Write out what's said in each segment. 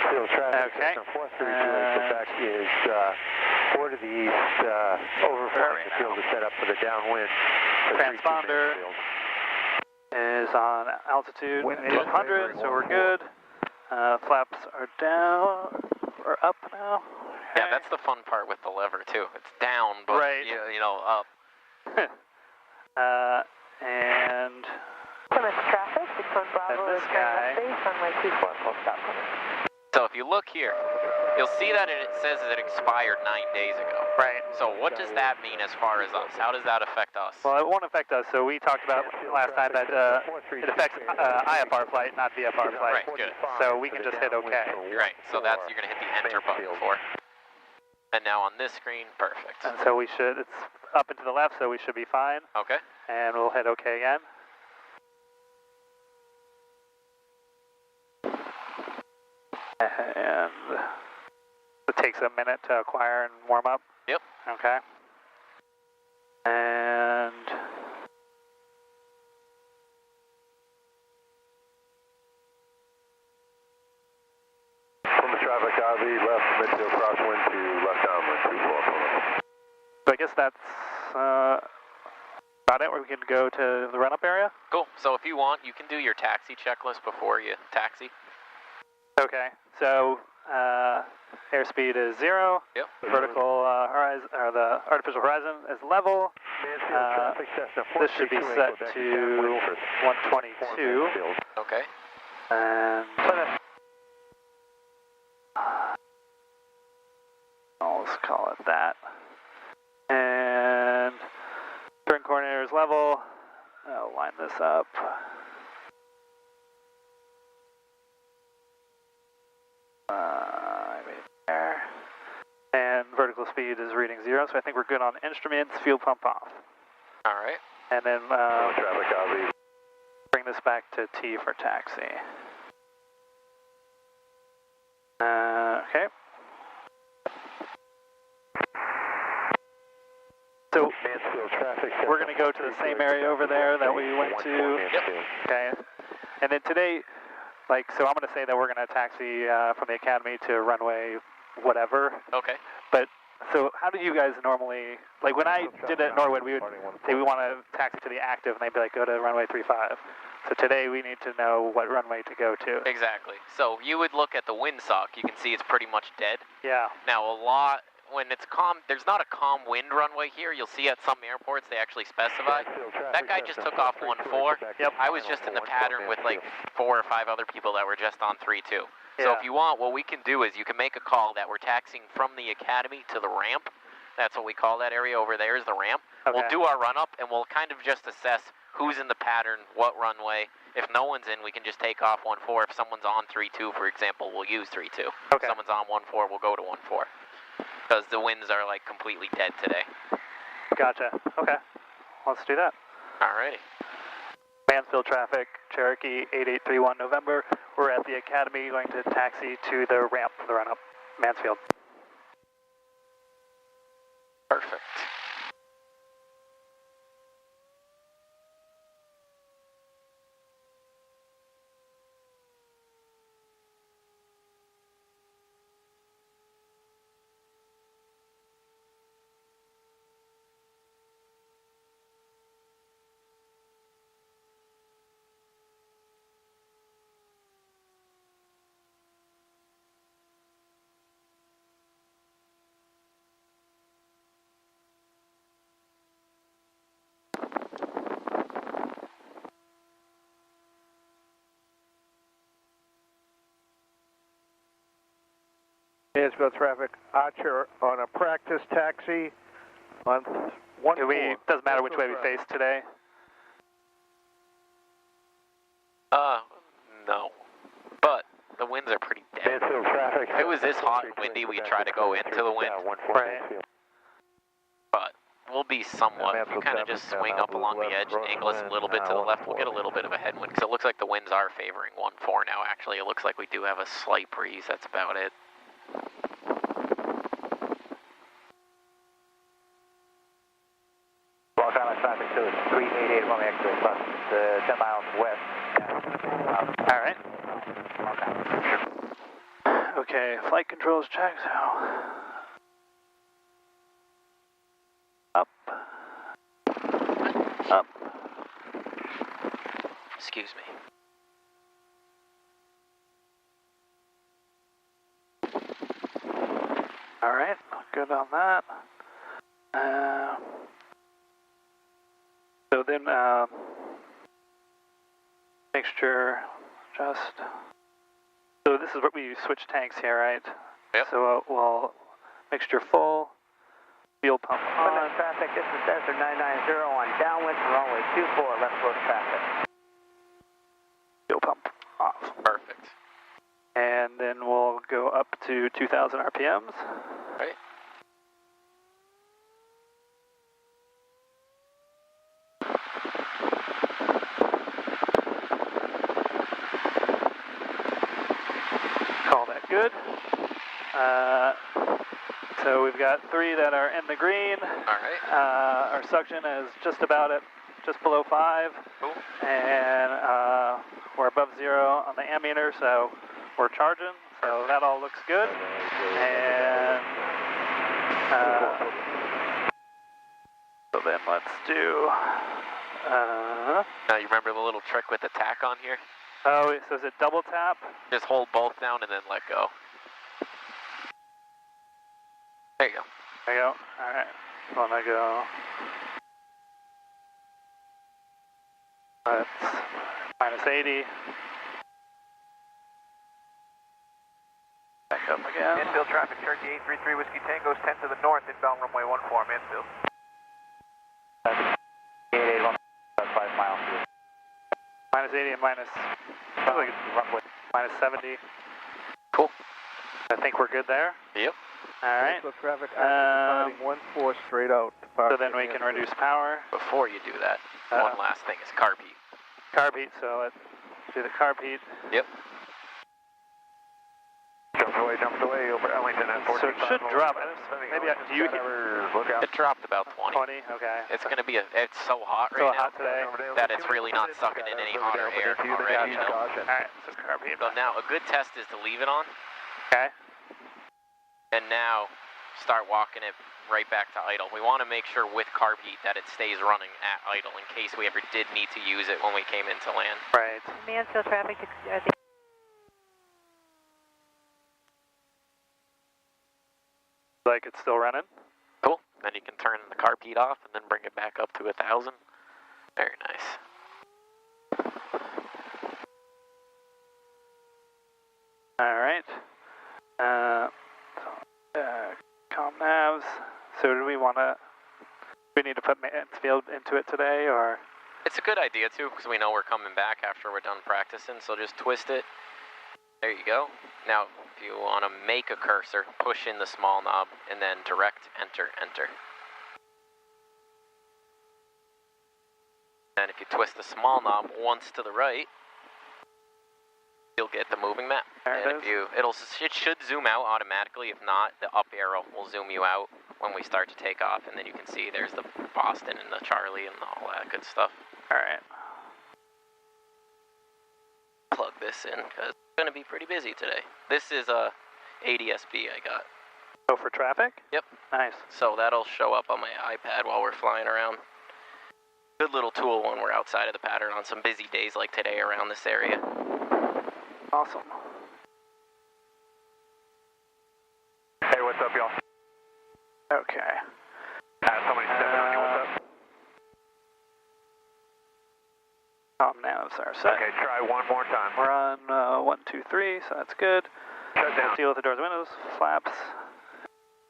Mansfield traffic, Okay. Cessna 432, Quebec is 4 to the east, over flying the field to set up for the downwind. Transponder is on altitude 800, so we're good. Flaps are down, or up now. Yeah, that's the fun part with the lever too. It's down, but right. you know, up. And Plymouth traffic, 61 Bravo this guy. Base, runway 24, full stop. So if you look here, you'll see that it says that it expired 9 days ago. Right. So what does that mean as far as us? How does that affect us? Well, it won't affect us. So we talked about last time that it affects IFR flight, not VFR flight. Right, good. So we can just hit OK. Right, so that's, you're going to hit the enter button for. And now on this screen, perfect. And so we should, it's up and to the left, so we should be fine. Okay. And we'll hit OK again. And it takes a minute to acquire and warm up. Yep. Okay. And Plymouth traffic, RV, left midfield crosswind to left downwind, 24. so I guess that's about it. We can go to the run-up area. Cool. So if you want, you can do your taxi checklist before you taxi. Okay. So airspeed is 0. Yep. Vertical horizon, or the artificial horizon is level. This should be set to 122. Okay. And let's call it that. And turn coordinator is level. I'll line this up. There. And vertical speed is reading 0, so I think we're good on instruments, fuel pump off. All right. And then traffic, RV. bring this back to T for taxi. Okay. So we're going to go to the same area over there that we went to. Yep. Okay. And then today, like, so I'm going to say that we're going to taxi from the academy to runway whatever. Okay. But so how do you guys normally, like when I did it at Norwood, we would say we want to taxi to the active, and they'd be like, go to runway 35. So today we need to know what runway to go to. Exactly. So you would look at the windsock. You can see it's pretty much dead. Yeah. Now when it's calm, there's not a calm wind runway here. You'll see at some airports they actually specify. That guy just took off 1-4. Yep. I was just in the pattern with like 4 or 5 other people that were just on 3-2. So Yeah. if you want, what we can do is you can make a call that we're taxiing from the academy to the ramp. That's what we call that area over there is the ramp. Okay. We'll do our run up and we'll kind of just assess who's in the pattern, what runway. If no one's in, we can just take off 1-4. If someone's on 3-2, for example, we'll use 3-2. Okay. If someone's on 1-4, we'll go to 1-4. Because the winds are like completely dead today. Gotcha. Okay. Let's do that. Alrighty. Mansfield traffic, Cherokee 8831 November. We're at the academy going to taxi to the ramp for the run-up. Mansfield. Perfect. Mansfield traffic, Archer on a practice taxi on 1-4. Doesn't matter which way we face today. No. But the winds are pretty dead. Mansfield traffic. If it was this hot and windy, we'd try to go into the wind. Right. But we'll be somewhat, if we kind of just swing up along the edge and angle us a little bit to the left, we'll get a little bit of a headwind, because it looks like the winds are favoring 1-4 now, actually. It looks like we do have a slight breeze, that's about it. Block Island traffic to 388 runway exit, bus 10 miles west. All right. Okay, flight controls checked. So up, up. Excuse me. All right, good on that. So then mixture just. So this is what we switch tanks here, right? Yep. So we'll mixture full, fuel pump on. Plymouth traffic, this is Desert 990 on downwind from runway 24, left close traffic. Fuel pump off. Perfect. And then we'll go up to 2,000 RPMs. Right. Call that good. So we've got 3 that are in the green. All right. Our suction is just about at just below 5. Cool. And we're above 0 on the ammeter, so we're charging. So that all looks good. And so then let's do. Now you remember the little trick with the tack on here? Oh, so is it double tap? Just hold both down and then let go. There you go. There you go. All right. Wanna go. That's minus 80. Back up again. Infield traffic, Cherokee 833 Whiskey Tango, 10 to the north, inbound runway 14, Mansfield. 881, 5 miles. Minus 80 and minus, like Runway. minus 70. Cool. I think we're good there. Yep. All right. Traffic, 14 straight out. So then we can reduce power. Before you do that, one last thing is carb heat. Carb heat, so let's do the carb heat. Yep. Jumped away over Ellington at 14. So it should drop. Maybe do you hear It dropped about 20. 20? Okay. It's going to be, it's so hot So right now hot today. that it's really not sucking in any hotter air already, you know? All right, so carb heat. So now a good test is to leave it on Okay. and now start walking it right back to idle. We want to make sure with carb heat that it stays running at idle in case we ever did need to use it when we came into land. Right. Mansfield traffic, I think. Like it's still running. Cool. Then you can turn the carb heat off and then bring it back up to 1,000. Very nice. All right. Comm navs. So do we want to? We need to put Mansfield into it today, or? It's a good idea too, because we know we're coming back after we're done practicing, so just twist it. There you go. Now, if you want to make a cursor, push in the small knob, and then direct enter, enter. And if you twist the small knob once to the right, you'll get the moving map. There And it if is. it should zoom out automatically. If not, the up arrow will zoom you out when we start to take off, and then you can see there's the Boston and the Charlie and all that good stuff. All right. Plug this in because it's going to be pretty busy today. This is a ADS-B I got. Go for traffic? Yep. Nice. So that'll show up on my iPad while we're flying around. Good little tool when we're outside of the pattern on some busy days like today around this area. Awesome. Hey, what's up, y'all? Okay. Somebody stepping on you, what's up? Comm navs are set. Okay, try one more time. We're on 1, 2, 3, so that's good. Shut down. Deal with the doors and windows, flaps.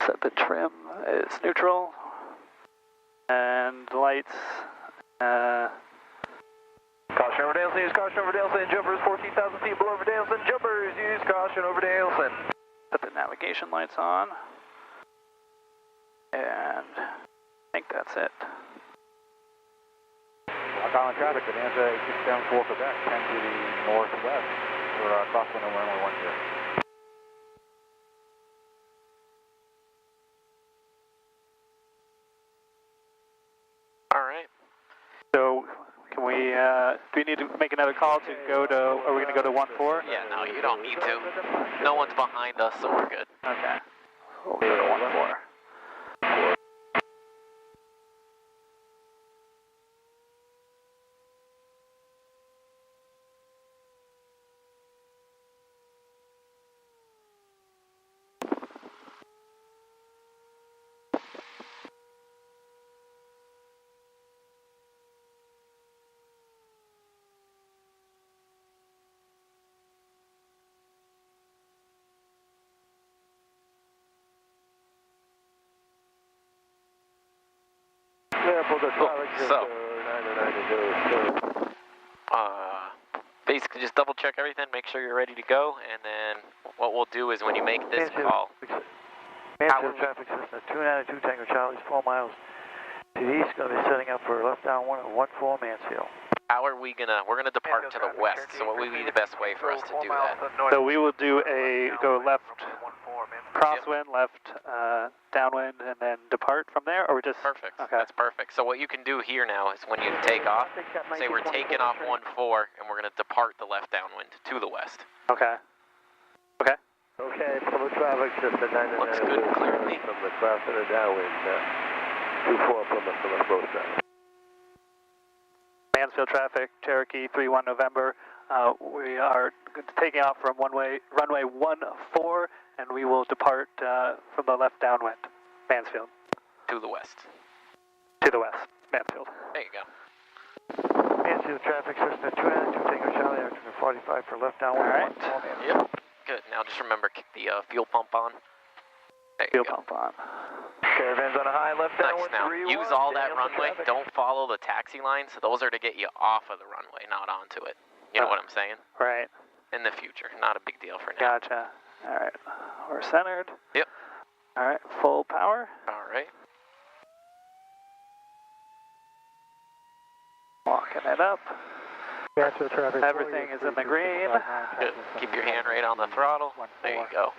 Set the trim is neutral. And the lights. Caution over Daleson, use caution over Daleson, jumpers 14,000 feet below over Daleson, jumpers, use caution over Daleson. Put the navigation lights on. And I think that's it. Rock Island traffic, Bonanza 8674 Quebec, 10 to the northwest for crosswind over runway 10. So, can Can we, do we need to make another call to go to, are we going to go to 1-4? Yeah, no, you don't need to. No one's behind us, so we're good. Okay. We'll go to 1-4. So, basically just double check everything, make sure you're ready to go, and then what we'll do is when you make this call. Mansfield traffic system 292 Tango Charlie's 4 miles to the east, going to be setting up for left downwind at 14 Mansfield. How are we gonna, we're gonna depart to the west, so what would be the best way for us to do that? So we will do go left crosswind, left downwind, and then depart from there, or we just... Perfect, okay. that's perfect. So what you can do here now is when you take off, say we're taking off 1-4, and we're gonna depart the left downwind to the west. Okay. Okay. Okay, Plymouth traffic system 999. Looks good and clear to me. From the cross and the downwind, 24 Plymouth Road traffic. Mansfield traffic, Cherokee 31 November. We are taking off from runway 14, and we will depart from the left downwind, Mansfield. To the west. To the west, Mansfield. There you go. Mansfield traffic system 292 Tango Charlie, after 45 for left downwind. All right. 14 Mansfield. Yep. Good. Now just remember, kick the fuel pump on. There you Fuel go. pump on. Caravans on a high left Nice. downwind. Now 3-1, use all that Daniel runway. traffic. Don't follow the taxi lines. Those are to get you off of the runway, not onto it. You know what I'm saying? Right. In the future, not a big deal for now. Gotcha. All right. We're centered. Yep. All right. Full power. All right. Walking it up. Mansfield traffic. Everything is in the green. Good. Keep your hand right on the throttle. There you go.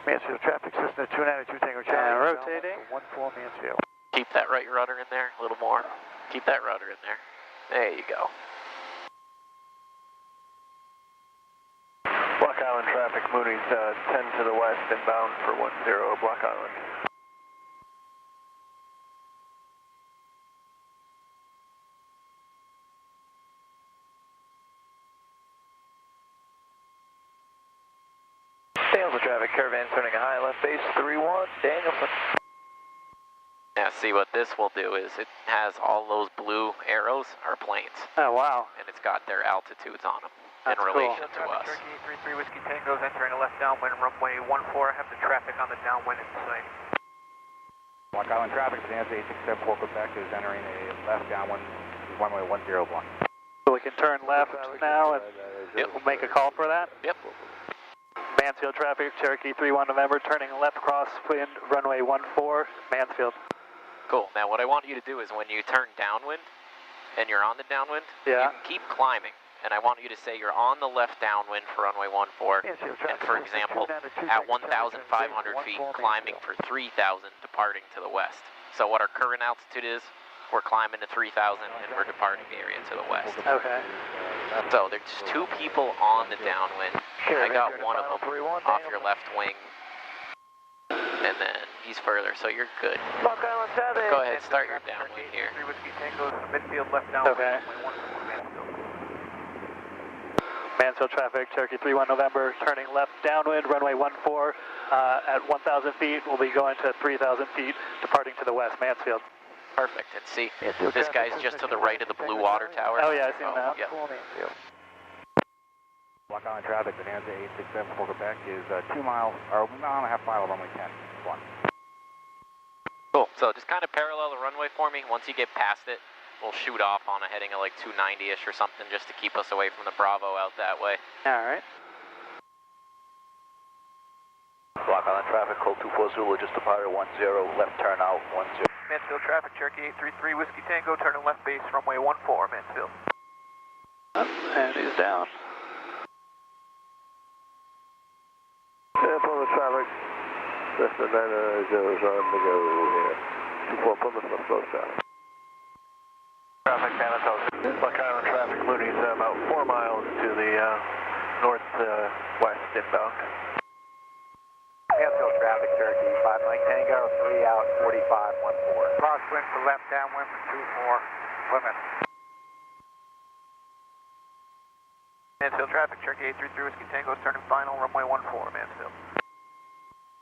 Mansfield traffic system 292 Tango Charlie. And rotating. 14 Mansfield. Keep that right rudder in there a little more. Keep that rudder in there. There you go. Block Island traffic, Mooney's 10 to the west, inbound for 10, Block Island. Danielson traffic, caravan turning a high left base, 31, Danielson. Now see what this will do is it has all those blue arrows are planes, Oh, wow. and it's got their altitudes on them That's in relation cool. to us. Cherokee 33 Whiskey Tango's entering a left downwind, runway 14. Have the traffic on the downwind in sight. Block Island traffic, Bonanza 867 Quebec is entering a left downwind, runway 10 block. So we can turn left now, and Yep. we'll make a call for that. Yep. Mansfield traffic, Cherokee 31 November, turning left crosswind, runway 14, Mansfield. Cool. Now what I want you to do is when you turn downwind and you're on the downwind, Yeah. you can keep climbing. And I want you to say you're on the left downwind for runway 14. Mansfield And traffic for system example, 292 at Tango Charlie, 1,500 feet, 14 climbing Mansfield. for 3,000, departing to the west. So what our current altitude is, we're climbing to 3,000 and we're departing the area to the west. Okay. So there's two people on the downwind. I got one of them off your left wing. And then he's further, so you're good. Block Island traffic. Go ahead, start your downwind here. 33 Whiskey Tango's midfield left downwind, Okay. runway 14 Mansfield. Mansfield traffic, Cherokee 31 November, turning left downwind, runway 14. At 1,000 feet, we'll be going to 3,000 feet, departing to the west, Mansfield. Perfect. And see, this guy's just to the right of the blue water tower. Oh, yeah, I see him now. Yep. Block Island traffic, Bonanza 867 Quebec is 2 miles, or 1.5 miles, runway 10 block. Cool. So just kind of parallel the runway for me. Once you get past it, we'll shoot off on a heading of like 290-ish or something just to keep us away from the Bravo out that way. All right. Block Island traffic, code 24 Zulu, just departed 10, left turn out 10. Mansfield traffic, Cherokee 833 Whiskey Tango, turning left base, runway 14 Mansfield. And he's down. Plymouth traffic, Cessna 990 is on the go here. 24 Plymouth, left close traffic. Traffic, San Antonio Buck Island traffic, Mooney's about 4 miles to the northwest inbound. Mansfield traffic, Cherokee 5 Mike Tango, 3 out, 4514. Crosswind for left downwind for 24, Plymouth. Mansfield traffic, Cherokee 833 Whiskey Tango, turning final, runway 14, Mansfield.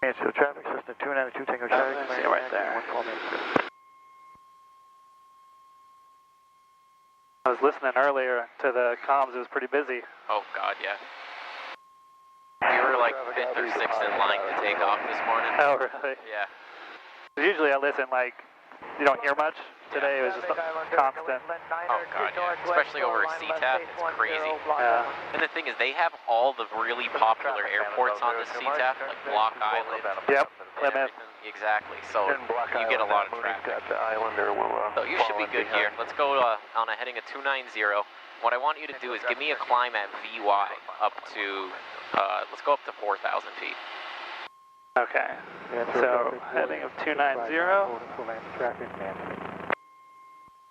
Mansfield traffic, Cessna 292 Tango Charlie. See right there. 14 Mansfield. I was listening earlier to the comms. It was pretty busy. Oh God, yeah. We were like 5th or 6th in line to take off this morning. Oh, really? Yeah. Usually I listen, like, you don't hear much. Today it was just constant. Oh God, yeah. Especially over CTAP, it's crazy. Yeah. And the thing is, they have all the really popular airports on the CTAP, like Block Island. Yep, and Plymouth. everything. Exactly. So you get a lot of traffic. So you should be good here. Let's go on a heading of 290. What I want you to do is give me a climb at VY up to, let's go up to 4,000 feet. Okay. So heading of 290.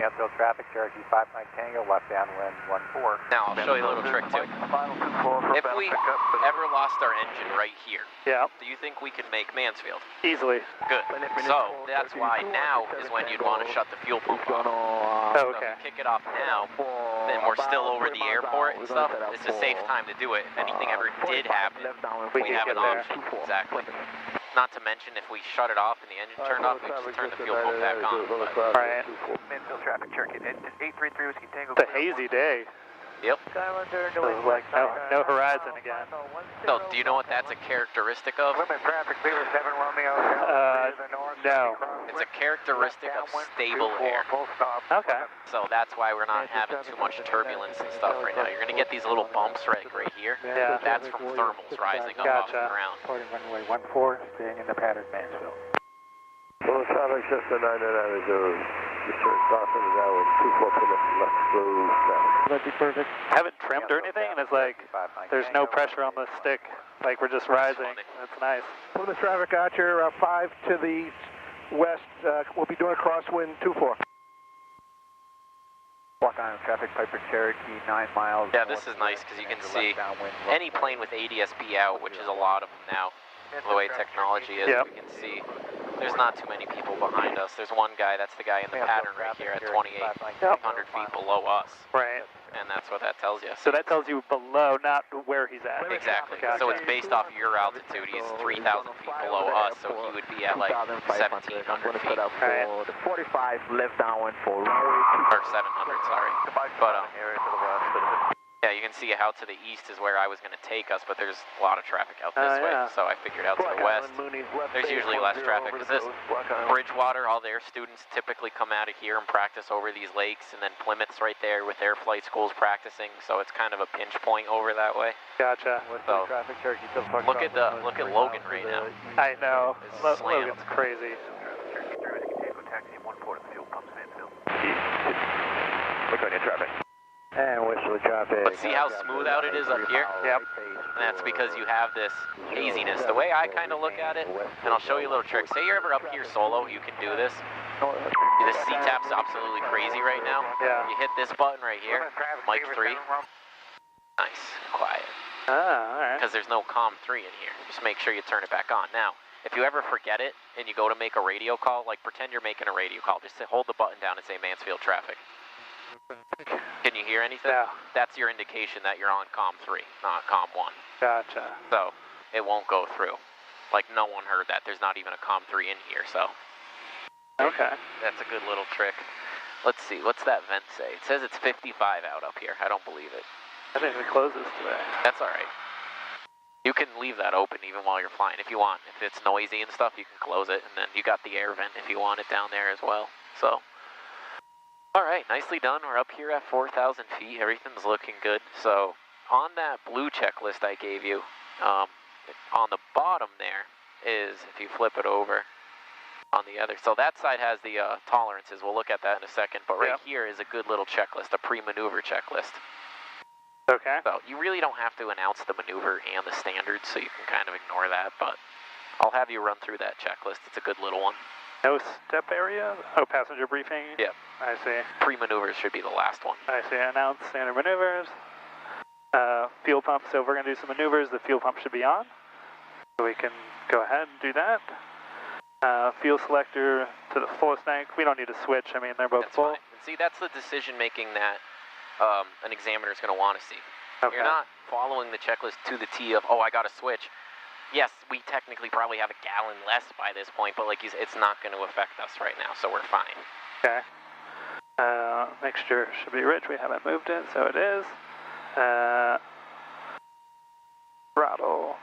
Mansfield traffic, Cherokee 5 Mike Tango, left downwind 14. Now I'll show you a little trick too. If we ever lost our engine right here, Yeah, do you think we could make Mansfield? easily. Good. So that's why now is when you'd want to shut the fuel pump off. Oh, So okay. if you kick it off now, then we're still over the airport and stuff. It's a safe time to do it. If anything ever did happen, We we can have get an there. option. Exactly. Not to mention, if we shut it off and the engine turned off, we just turn the fuel pump back on. But, Right. Mansfield traffic, Cherokee 833 Whiskey Tango. It's a hazy day. yep. It was like no horizon again. So do you know what that's a characteristic of? Plymouth traffic, Beaver 7 Romeo. No. It's a characteristic of stable air. Full stop. Okay. So that's why we're not having too much turbulence and stuff right now. You're going to get these little bumps right here. Yeah. That's from thermals rising up off the Gotcha. ground. Starting runway 14, staying in the pattern Mansfield. Well, traffic, Cessna 999 return crossing is hour 24 Plymouth, left through south. That'd be perfect. I haven't trimmed or anything, and it's like there's no pressure on the stick. Like we're just rising. That's nice. Plymouth traffic, Archer 5 to the west. We'll be doing a crosswind 24. Block Island traffic, Piper Cherokee 9 miles. Yeah, this is nice because you can see any plane with ADS-B out, which is a lot of them now. The way technology is, Yep. we can see there's not too many people behind us. There's one guy, that's the guy in the pattern right here at 2,800 feet below us. Right. And that's what that tells you. So that tells you below, not where he's at. Exactly. Gotcha. So it's based off your altitude. He's 3,000 feet below us, so he would be at like 1,700 feet. Right. The 45 left downwind for Or 700, sorry. But, yeah, you can see how to the east is where I was going to take us, but there's a lot of traffic out this way, yeah. so I figured out to the west. There's usually less traffic, because this Bridgewater, all their students typically come out of here and practice over these lakes, and then Plymouth's right there with their flight schools practicing, so it's kind of a pinch point over that way. Gotcha. So, look at Logan right now. I know. It's slammed. Logan's crazy. Taxi 14 at the fuel pumps, Mansfield. Look on your traffic. And whistle traffic. But see how smooth out it is up here? Yep. And that's because you have this haziness. The way I kind of look at it, and I'll show you a little trick. Say you're ever up here solo, you can do this. This CTAP's absolutely crazy right now. Yeah. You hit this button right here, mic 3. Nice, quiet. Ah, alright. Because there's no COM 3 in here. Just make sure you turn it back on. Now, if you ever forget it and you go to make a radio call, like pretend you're making a radio call, just hold the button down and say Mansfield traffic. Can you hear anything? Yeah. That's your indication that you're on COM 3, not COM 1. Gotcha. So it won't go through. Like no one heard that. There's not even a COM 3 in here, so Okay. that's a good little trick. Let's see, what's that vent say? It says it's 55 out up here. I don't believe it. I think it closes today. That's all right. You can leave that open even while you're flying if you want. If it's noisy and stuff, you can close it, and then you got the air vent if you want it down there as well. So, all right, nicely done. We're up here at 4,000 feet. Everything's looking good. So, on that blue checklist I gave you, on the bottom there is, if you flip it over on the other, so that side has the tolerances. We'll look at that in a second. But right here is a good little checklist, a pre-maneuver checklist. Okay. So you really don't have to announce the maneuver and the standards, so you can kind of ignore that, but I'll have you run through that checklist. It's a good little one. No step area? Oh, passenger briefing? Yep. I see. Pre-maneuvers should be the last one. I see. Announce standard maneuvers. Fuel pump. So if we're going to do some maneuvers, the fuel pump should be on. So we can go ahead and do that. Fuel selector to the fullest tank. We don't need to switch. I mean, they're both That's full. fine. And see, that's the decision making that an examiner is going to want to see. Okay. You're not following the checklist to the T of, oh, I got to switch. Yes, we technically probably have a gallon less by this point, but like it's not going to affect us right now, so we're fine. Okay. Mixture should be rich. We haven't moved it, so it is. Throttle.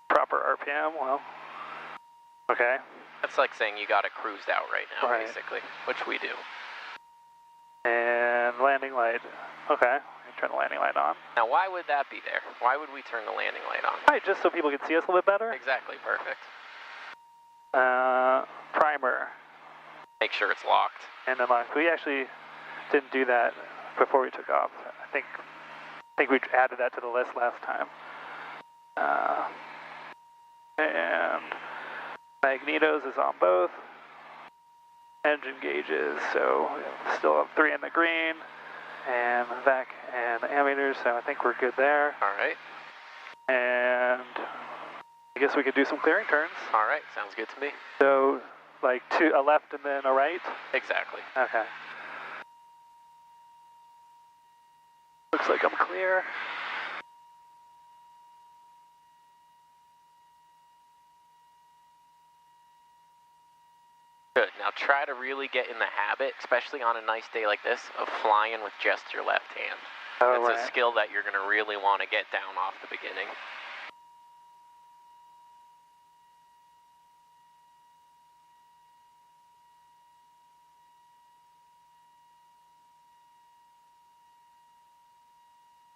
Proper RPM. Well. Okay. That's like saying you got it cruised out right now, Right. basically, which we do. And landing light. Okay. Turn the landing light on. Now, why would that be there? Why would we turn the landing light on? Right, just so people can see us a little bit better. Exactly, perfect. Primer. Make sure it's locked. And then lock. We actually didn't do that before we took off. I think we added that to the list last time. And magnetos is on both. Engine gauges, so we still have 3 in the green. And vac and ammeters, so I think we're good there. All right. And I guess we could do some clearing turns. All right, sounds good to me. So, like a left and then a right? Exactly. Okay. Looks like I'm clear. Good. Now try to really get in the habit, especially on a nice day like this, of flying with just your left hand. Oh, That's right. a skill that you're going to really want to get down off the beginning.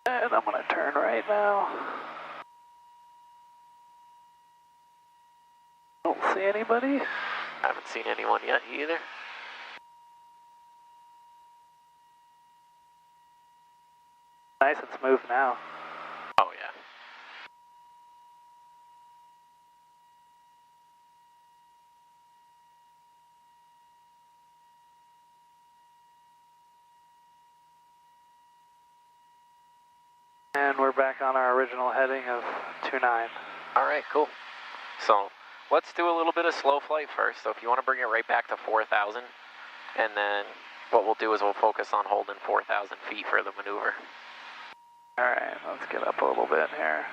And I'm going to turn right now. Don't see anybody. Haven't seen anyone yet either. Nice and smooth now. Oh, yeah. And we're back on our original heading of 29. All right, cool. So let's do a little bit of slow flight first. So if you want to bring it right back to 4,000, and then what we'll do is we'll focus on holding 4,000 feet for the maneuver. All right, let's get up a little bit here.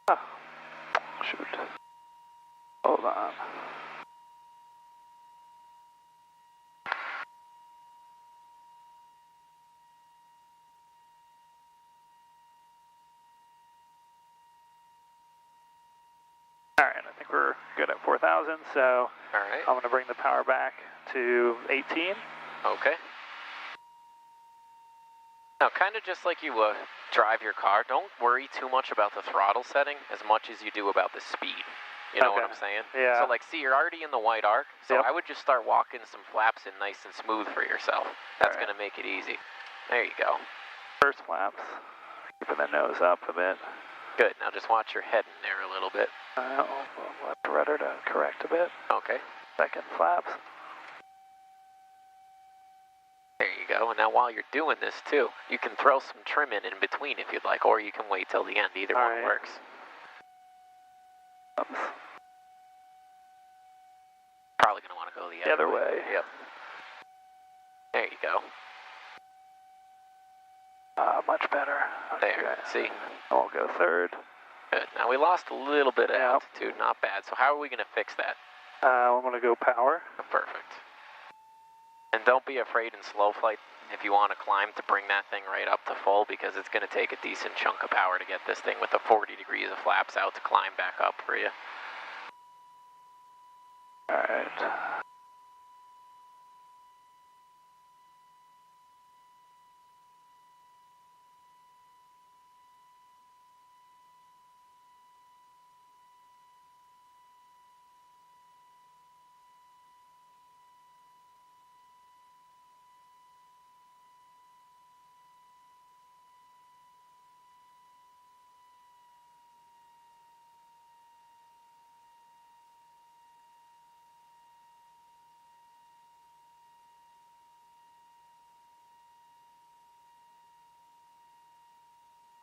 Oh, shoot. Hold on. All right, I think we're good at 4,000, so All right. I'm going to bring the power back to 18. Okay. Now, kind of just like you drive your car, don't worry too much about the throttle setting as much as you do about the speed. You know what Okay. I'm saying? Yeah. So, like, see, you're already in the white arc, so Yep. I would just start walking some flaps in nice and smooth for yourself. That's All right. going to make it easy. There you go. First flaps. Keeping the nose up a bit. Good. Now just watch your head in there a little bit. Left rudder to correct a bit. Okay. Second flaps. There you go. And now while you're doing this, too, you can throw some trim in between if you'd like, or you can wait till the end. Either All one right. works. Oops. Probably going to want to go the Other way. Yep. There you go. Much better. There, see? I'll go third. Good. Now we lost a little bit of altitude, not bad. So how are we going to fix that? I'm going to go power. Perfect. And don't be afraid in slow flight if you want to climb to bring that thing right up to full, because it's going to take a decent chunk of power to get this thing with the 40 degrees of flaps out to climb back up for you. Alright.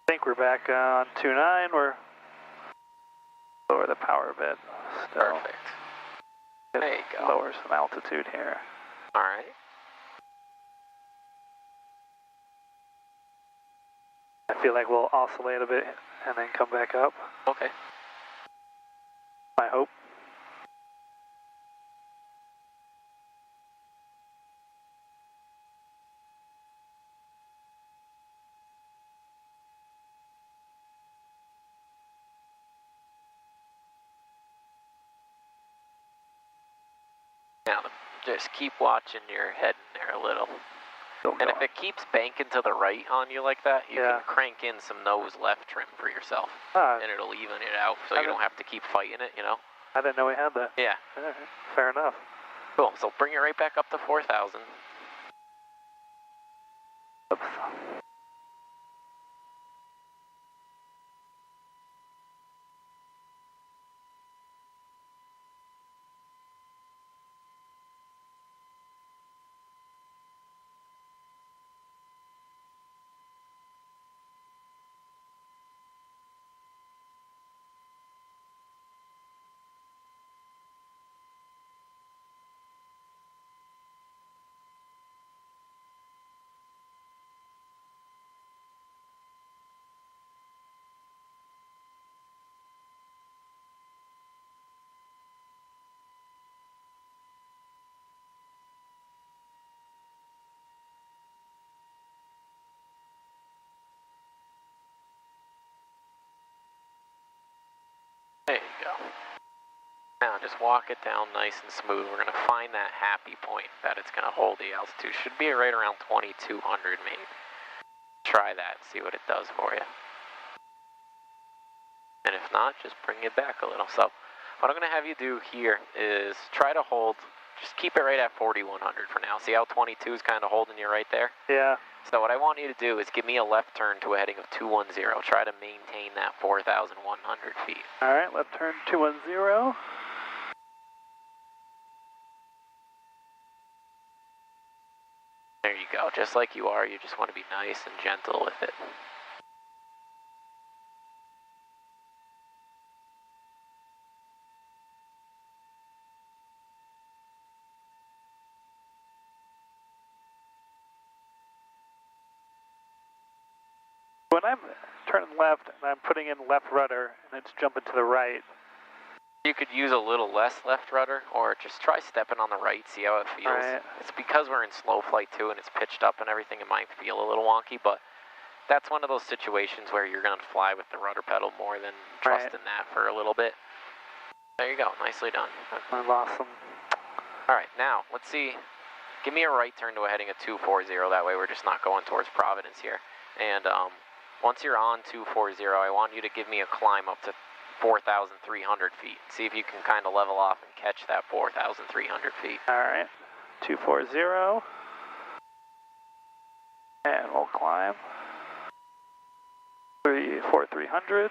I think we're back on 2.9. We're lower the power a bit. Still. Perfect. There you go. Lower some altitude here. All right. I feel like we'll oscillate a bit and then come back up. Okay. I hope. Now, just keep watching your head in there a little. And if it keeps banking to the right on you like that, you can crank in some nose left trim for yourself. And it'll even it out so you don't have to keep fighting it, you know? I didn't know we had that. Yeah. Fair enough. Cool, so bring it right back up to 4,000. Oops. There you go. Now just walk it down nice and smooth. We're going to find that happy point that it's going to hold the altitude. Should be right around 2,200 maybe. Try that, see what it does for you. And if not, just bring it back a little. So what I'm going to have you do here is try to hold, just keep it right at 4,100 for now. See how 22 is kind of holding you right there? Yeah. So what I want you to do is give me a left turn to a heading of 210. Try to maintain that 4,100 feet. All right, left turn 210. There you go. Just like you are, you just want to be nice and gentle with it. When I'm turning left and I'm putting in left rudder and it's jumping to the right. You could use a little less left rudder or just try stepping on the right, see how it feels. Right. It's because we're in slow flight too and it's pitched up and everything, it might feel a little wonky, but that's one of those situations where you're going to fly with the rudder pedal more than trusting that for a little bit. There you go, nicely done. I lost them. All right, now let's see. Give me a right turn to a heading of 240. That way we're just not going towards Providence here. And once you're on 240, I want you to give me a climb up to 4,300 feet. See if you can kind of level off and catch that 4,300 feet. All right, 240. And we'll climb 4,300.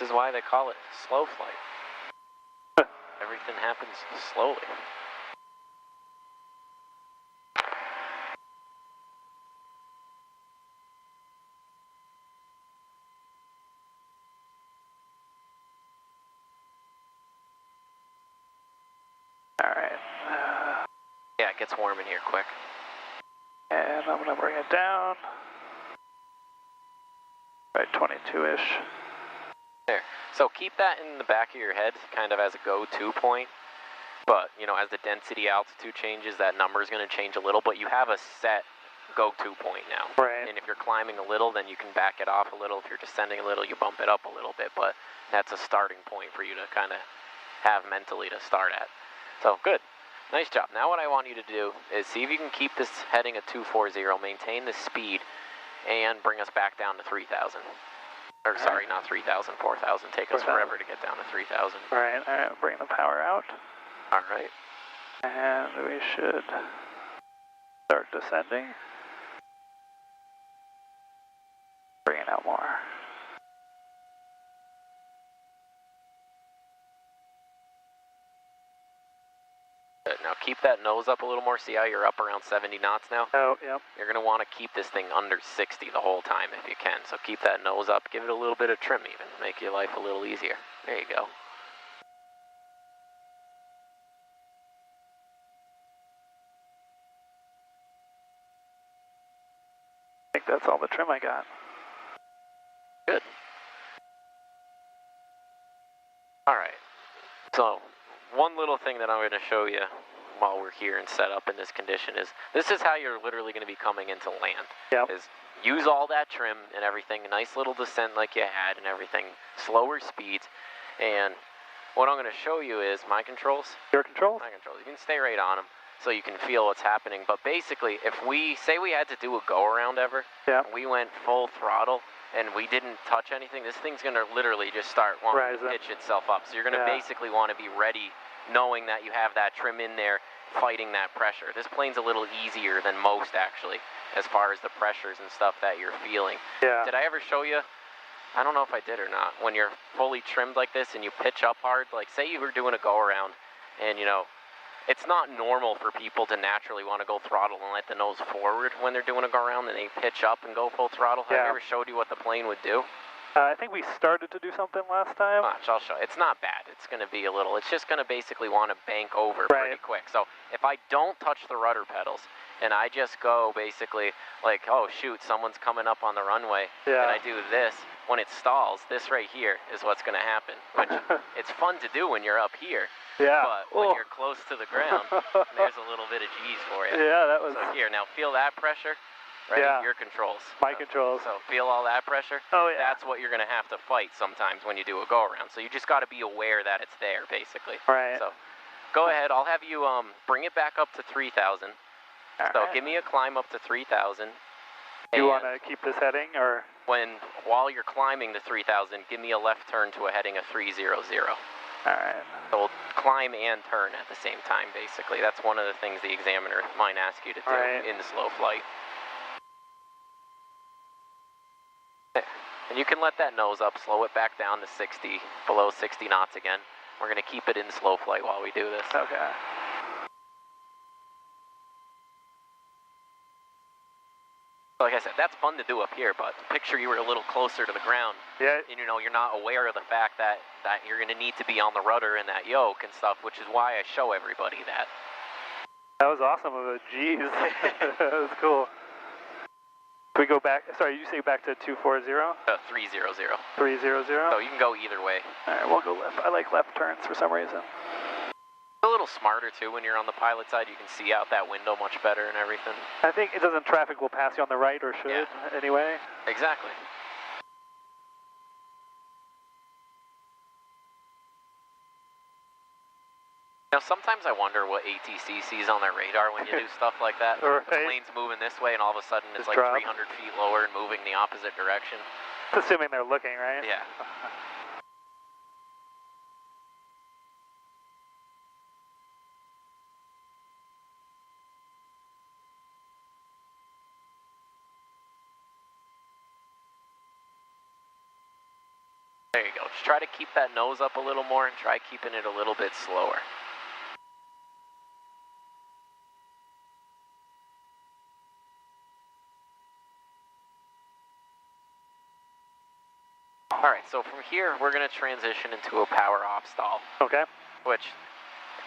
is why they call it slow flight. Everything happens slowly. Alright. Yeah, it gets warm in here quick. And I'm going to bring it down. Right, 22-ish. There. So keep that in the back of your head, kind of as a go-to point. But, you know, as the density altitude changes, that number is going to change a little, but you have a set go-to point now. Right. And if you're climbing a little, then you can back it off a little. If you're descending a little, you bump it up a little bit, but that's a starting point for you to kind of have mentally to start at. So, good. Nice job. Now what I want you to do is see if you can keep this heading at 240, maintain the speed, and bring us back down to 3,000. Or sorry, not 3,000, 4,000. Take us forever to get down to 3,000. Alright, bring the power out. Alright. And we should start descending. Bring it out more. Good. Now keep that nose up a little more. See how you're up around 70 knots now? Oh, yep. You're going to want to keep this thing under 60 the whole time if you can. So keep that nose up. Give it a little bit of trim even. Make your life a little easier. There you go. I think that's all the trim I got. Good. Alright. So, one little thing that I'm going to show you while we're here and set up in this condition is, this is how you're literally going to be coming into land. Yep. Is use all that trim and everything, a nice little descent like you had and everything, slower speeds, and what I'm going to show you is my controls. Your controls? My controls. You can stay right on them so you can feel what's happening, but basically, if we, say we had to do a go-around ever, yeah. we went full throttle, and we didn't touch anything, this thing's going to literally just start wanting to pitch itself up. So you're going to basically want to be ready, knowing that you have that trim in there, fighting that pressure. This plane's a little easier than most, actually, as far as the pressures and stuff that you're feeling. Yeah. Did I ever show you? I don't know if I did or not. When you're fully trimmed like this and you pitch up hard, like say you were doing a go-around, and you know, it's not normal for people to naturally want to go throttle and let the nose forward when they're doing a go-around, and they pitch up and go full throttle. Have I ever showed you what the plane would do? I think we started to do something last time. Watch, I'll show. It's not bad. It's going to be a little. It's just going to basically want to bank over pretty quick. So if I don't touch the rudder pedals and I just go basically like, oh shoot, someone's coming up on the runway, and I do this, when it stalls, this right here is what's going to happen. Which it's fun to do when you're up here. Yeah. But when you're close to the ground, there's a little bit of G's for you. Yeah, that was. So here, now feel that pressure. Right? Yeah. Your controls. My controls. So feel all that pressure? Oh, yeah. That's what you're going to have to fight sometimes when you do a go-around. So you just got to be aware that it's there, basically. Right. So go ahead. I'll have you bring it back up to 3,000. So give me a climb up to 3,000. You want to keep this heading, or? While you're climbing the 3,000, give me a left turn to a heading of 300. Alright. So we'll climb and turn at the same time, basically. That's one of the things the examiner might ask you to do in the slow flight. And you can let that nose up, slow it back down to 60, below 60 knots again. We're going to keep it in slow flight while we do this. Okay. Like I said, that's fun to do up here, but picture you were a little closer to the ground. Yeah. And you know, you're not aware of the fact that you're going to need to be on the rudder and that yoke and stuff, which is why I show everybody that. That was awesome. Jeez. That was cool. Can we go back? Sorry, you say back to 240? 300. 300? So you can go either way. Alright, we'll go left. I like left turns for some reason. A little smarter too when you're on the pilot side. You can see out that window much better and everything. I think it doesn't. Traffic will pass you on the right, or should anyway. Exactly. Now sometimes I wonder what ATC sees on their radar when you do stuff like that. Right. The plane's moving this way and all of a sudden it's like 300 feet lower and moving the opposite direction. It's assuming they're looking, right? Yeah. There you go. Just try to keep that nose up a little more and try keeping it a little bit slower. Alright, so from here, we're going to transition into a power off stall. Okay. Which,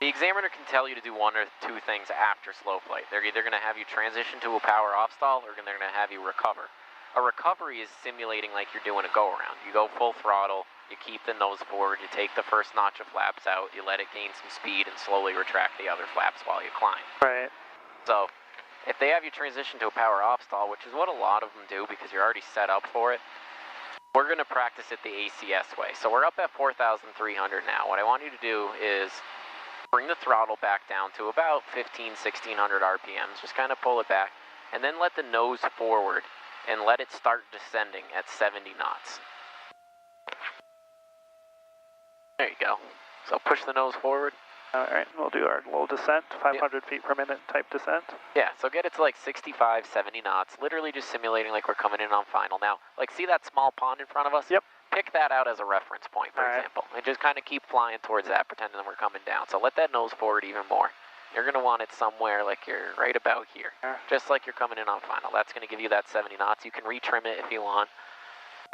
the examiner can tell you to do one or two things after slow flight. They're either going to have you transition to a power off stall, or they're going to have you recover. A recovery is simulating like you're doing a go-around. You go full throttle, you keep the nose forward, you take the first notch of flaps out, you let it gain some speed, and slowly retract the other flaps while you climb. Right. So, if they have you transition to a power off stall, which is what a lot of them do because you're already set up for it, we're going to practice it the ACS way. So we're up at 4,300 now. What I want you to do is bring the throttle back down to about 1,1600 RPMs. Just kind of pull it back, and then let the nose forward and let it start descending at 70 knots. There you go. So push the nose forward. Alright, we'll do our little descent, 500 feet per minute type descent. Yeah, so get it to like 65, 70 knots, literally just simulating like we're coming in on final. Now, like see that small pond in front of us? Yep. Pick that out as a reference point, for example, and just kind of keep flying towards that, pretending we're coming down. So let that nose forward even more. You're going to want it somewhere like you're right about here, just like you're coming in on final. That's going to give you that 70 knots. You can retrim it if you want.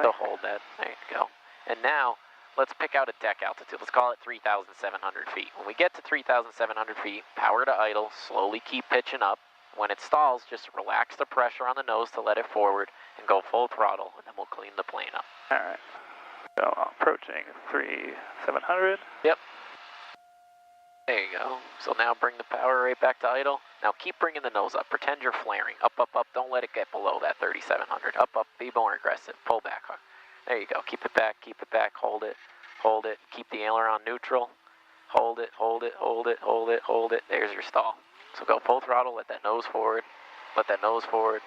So hold that. There you go. And now, let's pick out a deck altitude. Let's call it 3,700 feet. When we get to 3,700 feet, power to idle, slowly keep pitching up. When it stalls, just relax the pressure on the nose to let it forward and go full throttle, and then we'll clean the plane up. Alright. So approaching 3,700. Yep. There you go. So now bring the power right back to idle. Now keep bringing the nose up. Pretend you're flaring. Up, up, up. Don't let it get below that 3,700. Up, up. Be more aggressive. Pull back. There you go. Keep it back. Keep it back. Hold it. Hold it. Keep the aileron neutral. Hold it. Hold it. Hold it. Hold it. Hold it. There's your stall. So go full throttle. Let that nose forward. Let that nose forward.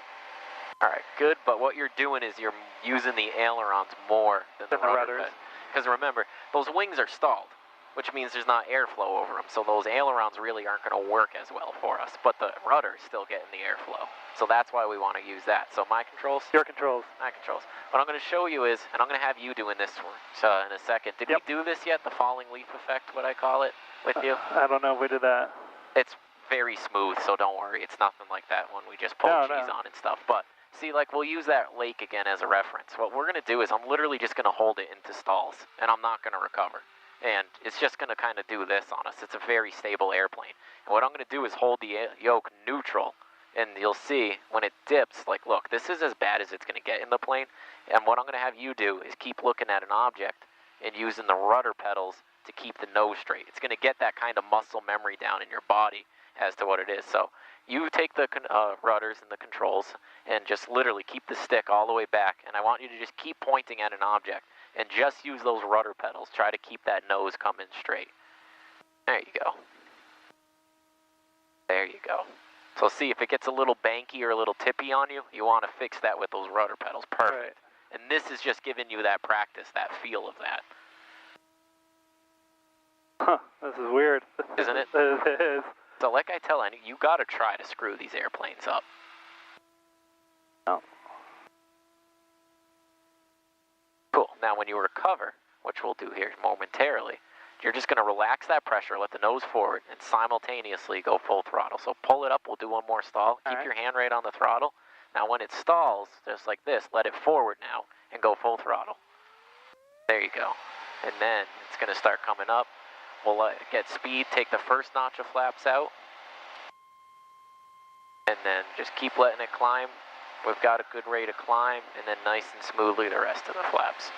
All right. Good. But what you're doing is you're using the ailerons more than the rudders. Because remember, those wings are stalled, which means there's not airflow over them. So those ailerons really aren't going to work as well for us. But the rudder's still getting the airflow. So that's why we want to use that. So my controls? Your controls. My controls. What I'm going to show you is, and I'm going to have you doing this in a second. Did we do this yet? The falling leaf effect, what I call it, with you? I don't know if we did that. It's very smooth, so don't worry. It's nothing like that when we just pull cheese on and stuff. But see, like we'll use that lake again as a reference. What we're going to do is I'm literally just going to hold it into stalls, and I'm not going to recover. And it's just going to kind of do this on us. It's a very stable airplane. And what I'm going to do is hold the yoke neutral. And you'll see when it dips, like, look, this is as bad as it's going to get in the plane. And what I'm going to have you do is keep looking at an object and using the rudder pedals to keep the nose straight. It's going to get that kind of muscle memory down in your body as to what it is. So you take the rudders and the controls and just literally keep the stick all the way back. And I want you to just keep pointing at an object and just use those rudder pedals. Try to keep that nose coming straight. There you go. There you go. So see, if it gets a little banky or a little tippy on you, you want to fix that with those rudder pedals. Perfect. Right. And this is just giving you that practice, that feel of that. Huh, this is weird. Isn't it? It is. So like I tell you, you got to try to screw these airplanes up. Oh. Cool. Now when you recover, which we'll do here momentarily, you're just going to relax that pressure, let the nose forward, and simultaneously go full throttle. So pull it up, we'll do one more stall. Keep your hand right on the throttle. Now when it stalls, just like this, let it forward now and go full throttle. There you go. And then it's going to start coming up. We'll let it get speed, take the first notch of flaps out. And then just keep letting it climb. We've got a good rate of climb, and then nice and smoothly the rest of the flaps.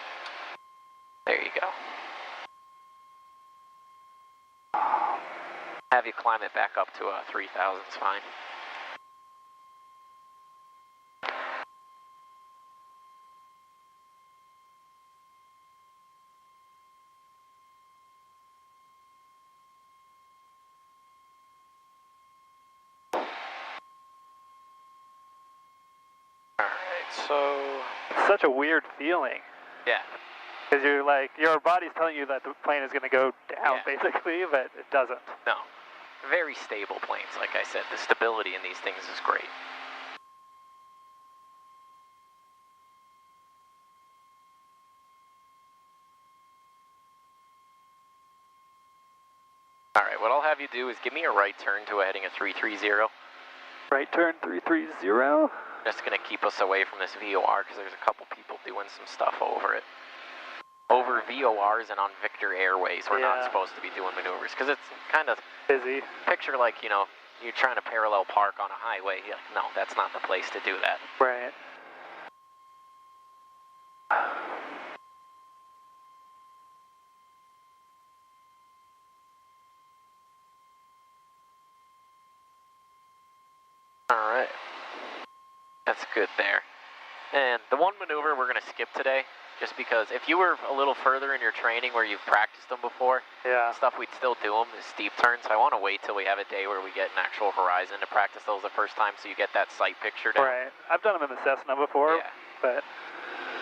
There you go. Have you climb it back up to 3,000 is fine. So it's such a weird feeling. Yeah. Because you're like, your body's telling you that the plane is going to go down, basically, but it doesn't. No. Very stable planes, like I said. The stability in these things is great. Alright, what I'll have you do is give me a right turn to a heading of 330. Right turn 330. Just going to keep us away from this VOR because there's a couple people doing some stuff over it. Over VORs and on Victor Airways, we're not supposed to be doing maneuvers because it's kind of busy. Picture like, you know, you're trying to parallel park on a highway. Yeah, no, that's not the place to do that. Right. Alright. That's good there. And the one maneuver we're going to skip today, just because if you were a little further in your training where you've practiced them before, stuff we'd still do them is steep turns. I want to wait till we have a day where we get an actual horizon to practice those the first time so you get that sight picture down. Right. I've done them in the Cessna before, but...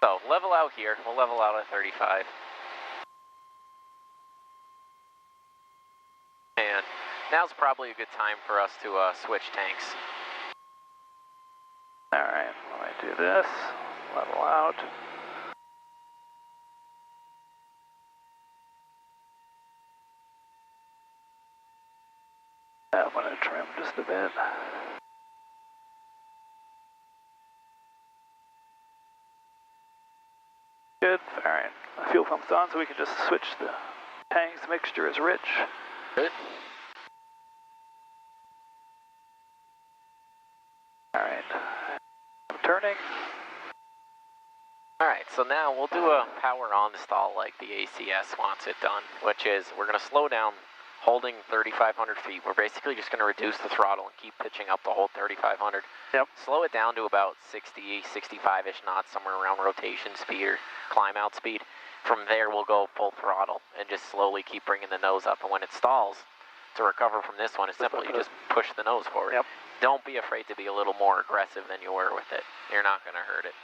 So, level out here. We'll level out at 35. And now's probably a good time for us to switch tanks. Alright, let me do this. Level out. I'm going to trim just a bit. Good, alright. The fuel pump's on so we can just switch the tanks. The mixture is rich. Good. Alright. I'm turning. Alright, so now we'll do a power on stall like the ACS wants it done, which is we're going to slow down holding 3,500 feet. We're basically just going to reduce the throttle and keep pitching up the whole 3,500. Yep. Slow it down to about 60, 65-ish knots, somewhere around rotation speed or climb out speed. From there, we'll go full throttle and just slowly keep bringing the nose up. And when it stalls, to recover from this one, it's simple. You just push the nose forward. Yep. Don't be afraid to be a little more aggressive than you were with it. You're not going to hurt it.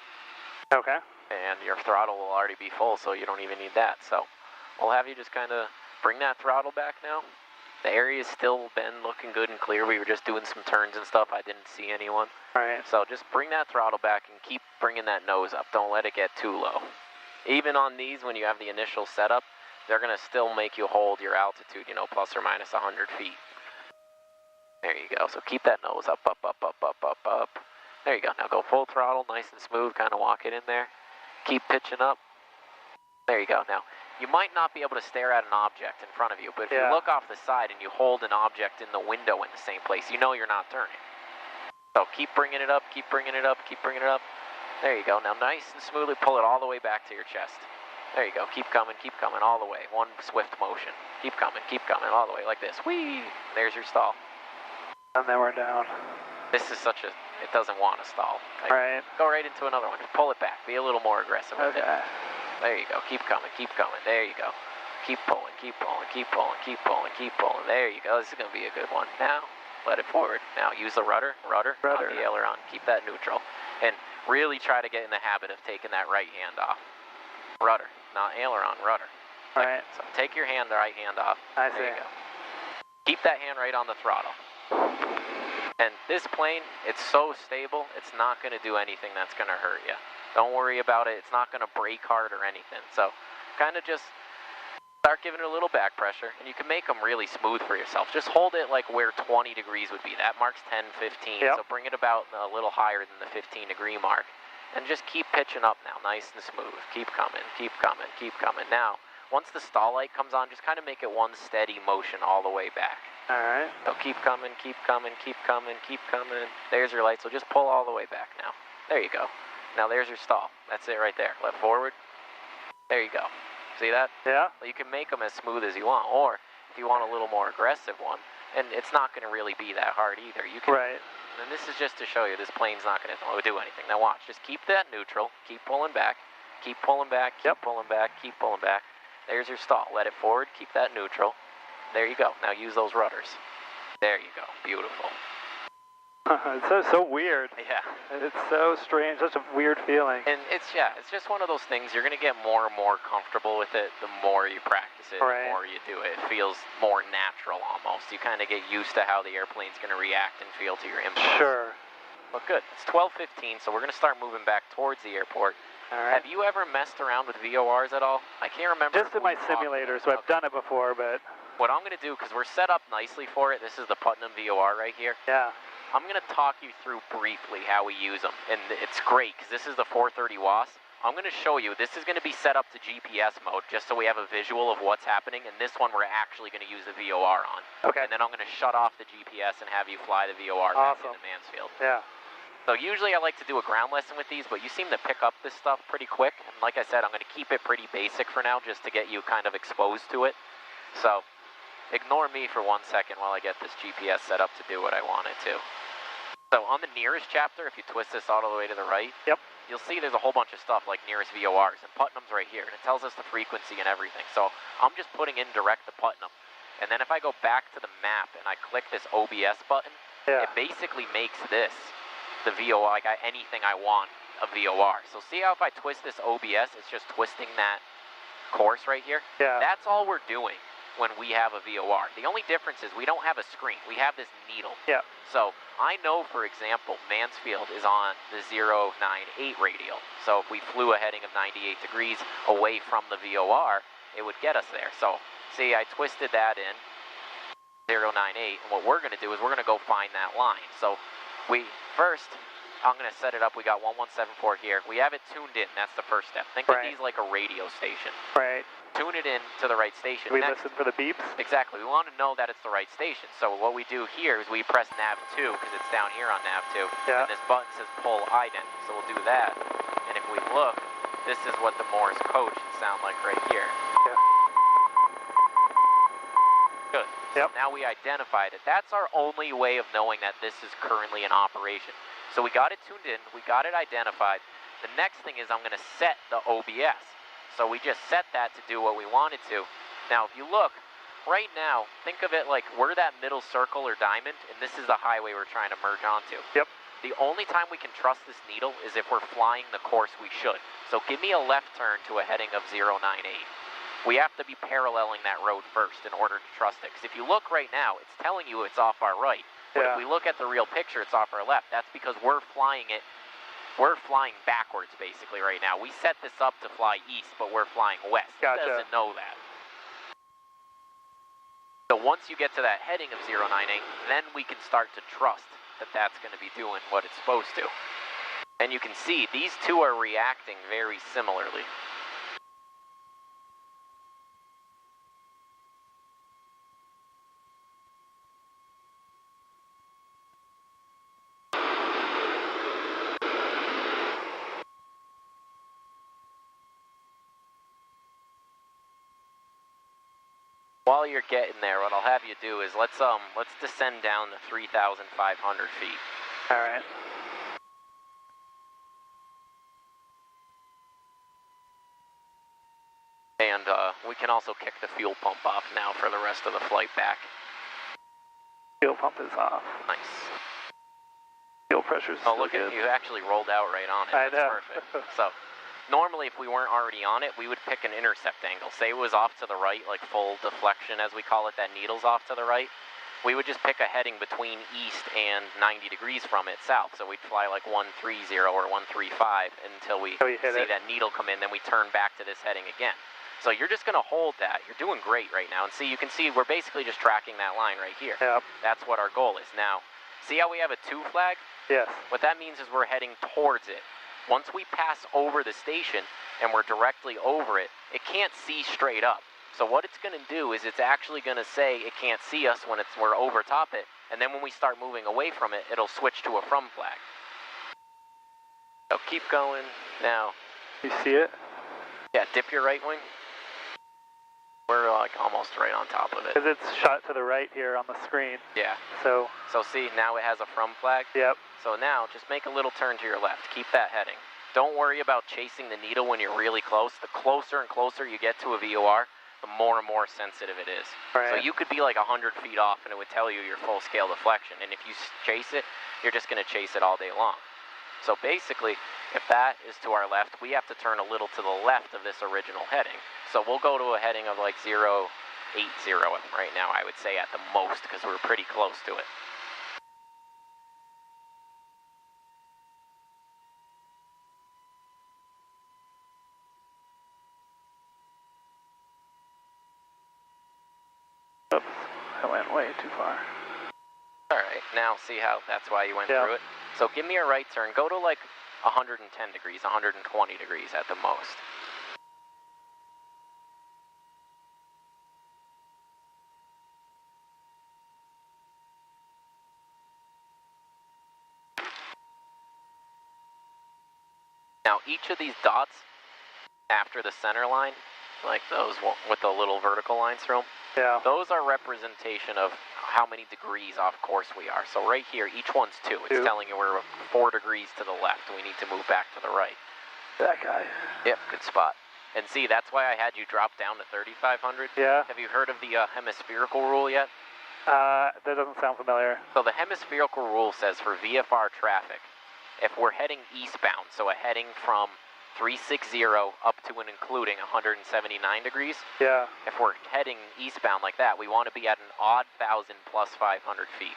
Okay. And your throttle will already be full, so you don't even need that. So we'll have you just kind of bring that throttle back now. The area's still been looking good and clear. We were just doing some turns and stuff. I didn't see anyone. Right. So just bring that throttle back and keep bringing that nose up. Don't let it get too low. Even on these, when you have the initial setup, they're going to still make you hold your altitude, you know, plus or minus 100 feet. There you go. So keep that nose up, up, up, up, up, up, up. There you go. Now go full throttle, nice and smooth, kind of walk it in there. Keep pitching up. There you go. Now, you might not be able to stare at an object in front of you, but if you look off the side and you hold an object in the window in the same place, you know you're not turning. So keep bringing it up, keep bringing it up, keep bringing it up. There you go. Now nice and smoothly pull it all the way back to your chest. There you go. Keep coming, all the way. One swift motion. Keep coming, all the way like this. Whee! There's your stall. And then we're down. This is such a, it doesn't want to stall. Like, right. Go right into another one. Pull it back. Be a little more aggressive with it. There you go. Keep coming, There you go. Keep pulling, keep pulling, keep pulling, keep pulling, keep pulling. There you go. This is going to be a good one. Now, let it forward. Now, use the rudder, not the aileron. Keep that neutral. And really try to get in the habit of taking that right hand off. Rudder, not aileron, rudder. Right. So take your hand, the right hand off. I see. There you go. Keep that hand right on the throttle. And this plane, it's so stable, it's not going to do anything that's going to hurt you. Don't worry about it. It's not going to brake hard or anything. So kind of just start giving it a little back pressure, and you can make them really smooth for yourself. Just hold it like where 20 degrees would be. That marks 10, 15, so bring it about a little higher than the 15-degree mark. And just keep pitching up now, nice and smooth. Keep coming, keep coming, keep coming. Now, once the stall light comes on, just kind of make it one steady motion all the way back. All right. So keep coming, keep coming, keep coming, keep coming. There's your light, so just pull all the way back now. There you go. Now there's your stall. That's it right there. Left forward. There you go. See that? Yeah. Well, you can make them as smooth as you want, or if you want a little more aggressive one, and it's not going to really be that hard either. You can. Right. And this is just to show you this plane's not going to do anything. Now watch. Just keep that neutral. Keep pulling back. Keep pulling back. Keep pulling back. Keep pulling back. There's your stall. Let it forward. Keep that neutral. There you go. Now use those rudders. There you go. Beautiful. It's so weird. Yeah. It's so strange. Such a weird feeling. And it's just one of those things. You're going to get more and more comfortable with it the more you practice it, the more you do it. It feels more natural almost. You kind of get used to how the airplane's going to react and feel to your impulse. Sure. But good. It's 12:15, so we're going to start moving back towards the airport. All right. Have you ever messed around with VORs at all? I can't remember. Just in my simulator, so I've done it before, but... what I'm going to do, because we're set up nicely for it, this is the Putnam VOR right here. Yeah. I'm going to talk you through briefly how we use them, and it's great, because this is the 430 WAS. I'm going to show you, this is going to be set up to GPS mode, just so we have a visual of what's happening, and this one we're actually going to use the VOR on. Okay. And then I'm going to shut off the GPS and have you fly the VOR back into Mansfield. Yeah. So usually I like to do a ground lesson with these, but you seem to pick up this stuff pretty quick. And like I said, I'm going to keep it pretty basic for now, just to get you kind of exposed to it. So ignore me for 1 second while I get this GPS set up to do what I want it to. So on the nearest chapter, if you twist this all the way to the right, yep, you'll see there's a whole bunch of stuff like nearest VORs, and Putnam's right here, and it tells us the frequency and everything. So I'm just putting in direct to Putnam. And then if I go back to the map and I click this OBS button, yeah, it basically makes this the VOR, like anything I want a VOR. So see how if I twist this OBS, it's just twisting that course right here? Yeah. That's all we're doing when we have a VOR. The only difference is we don't have a screen. We have this needle. Yeah. So I know, for example, Mansfield is on the 098 radial. So if we flew a heading of 98 degrees away from the VOR, it would get us there. So see, I twisted that in 098, and what we're going to do is we're going to go find that line. So first, I'm going to set it up. We got 1174 here. We have it tuned in. That's the first step. Think of these like a radio station. Right. Tune it in to the right station. We listen for the beeps? Exactly. We want to know that it's the right station. So what we do here is we press nav 2, because it's down here on nav 2. Yeah. And this button says pull ident. So we'll do that. And if we look, this is what the Morse code should sound like right here. Yeah. Good. Yep. So now we identified it. That's our only way of knowing that this is currently in operation. So we got it tuned in. We got it identified. The next thing is I'm going to set the OBS. So we just set that to do what we wanted to. Now, if you look, right now, think of it like we're that middle circle or diamond, and this is the highway we're trying to merge onto. Yep. The only time we can trust this needle is if we're flying the course we should. So give me a left turn to a heading of 098. We have to be paralleling that road first in order to trust it. Because if you look right now, it's telling you it's off our right. But if we look at the real picture, it's off our left. That's because we're flying it. We're flying backwards, basically, right now. We set this up to fly east, but we're flying west. Gotcha. It doesn't know that. So once you get to that heading of 098, then we can start to trust that that's going to be doing what it's supposed to. And you can see these two are reacting very similarly. While you're getting there, what I'll have you do is let's descend down to 3,500 feet. All right. And we can also kick the fuel pump off now for the rest of the flight back. Fuel pump is off. Nice. Fuel pressure's Oh, look good. at you actually rolled out right on it. I That's know. Perfect. So normally if we weren't already on it, we would pick an intercept angle. Say it was off to the right, like full deflection as we call it, that needle's off to the right. We would just pick a heading between east and 90 degrees from it south. So we'd fly like 130 or 135 until we see that needle come in, then we turn back to this heading again. So you're just going to hold that. You're doing great right now. And see, you can see we're basically just tracking that line right here. Yep. That's what our goal is. Now, see how we have a 2 flag? Yes. What that means is we're heading towards it. Once we pass over the station and we're directly over it, it can't see straight up. So what it's going to do is it's actually going to say it can't see us when we're over top it, and then when we start moving away from it, it'll switch to a from flag. So keep going. Now, you see it? Yeah, dip your right wing. We're like almost right on top of it. Because it's shot to the right here on the screen. Yeah. So see, now it has a from flag. Yep. So now, just make a little turn to your left. Keep that heading. Don't worry about chasing the needle when you're really close. The closer and closer you get to a VOR, the more and more sensitive it is. Right. So you could be like 100 feet off and it would tell you your full scale deflection. And if you chase it, you're just going to chase it all day long. So basically, if that is to our left, we have to turn a little to the left of this original heading. So we'll go to a heading of like 080 right now, I would say at the most, because we're pretty close to it. I went way too far. Alright, now see how that's why you went through it? So give me a right turn. Go to like 110 degrees, 120 degrees at the most. Now each of these dots after the center line, like those with the little vertical lines through them, those are representation of how many degrees off course we are. So right here, each one's 2. It's telling you we're 4 degrees to the left. We need to move back to the right. That guy. Yep, good spot. And see, that's why I had you drop down to 3,500. Yeah. Have you heard of the hemispherical rule yet? That doesn't sound familiar. So the hemispherical rule says for VFR traffic, if we're heading eastbound, so a heading from 360 up to and including 179 degrees. Yeah. If we're heading eastbound like that, we want to be at an odd 1,000 plus 500 feet.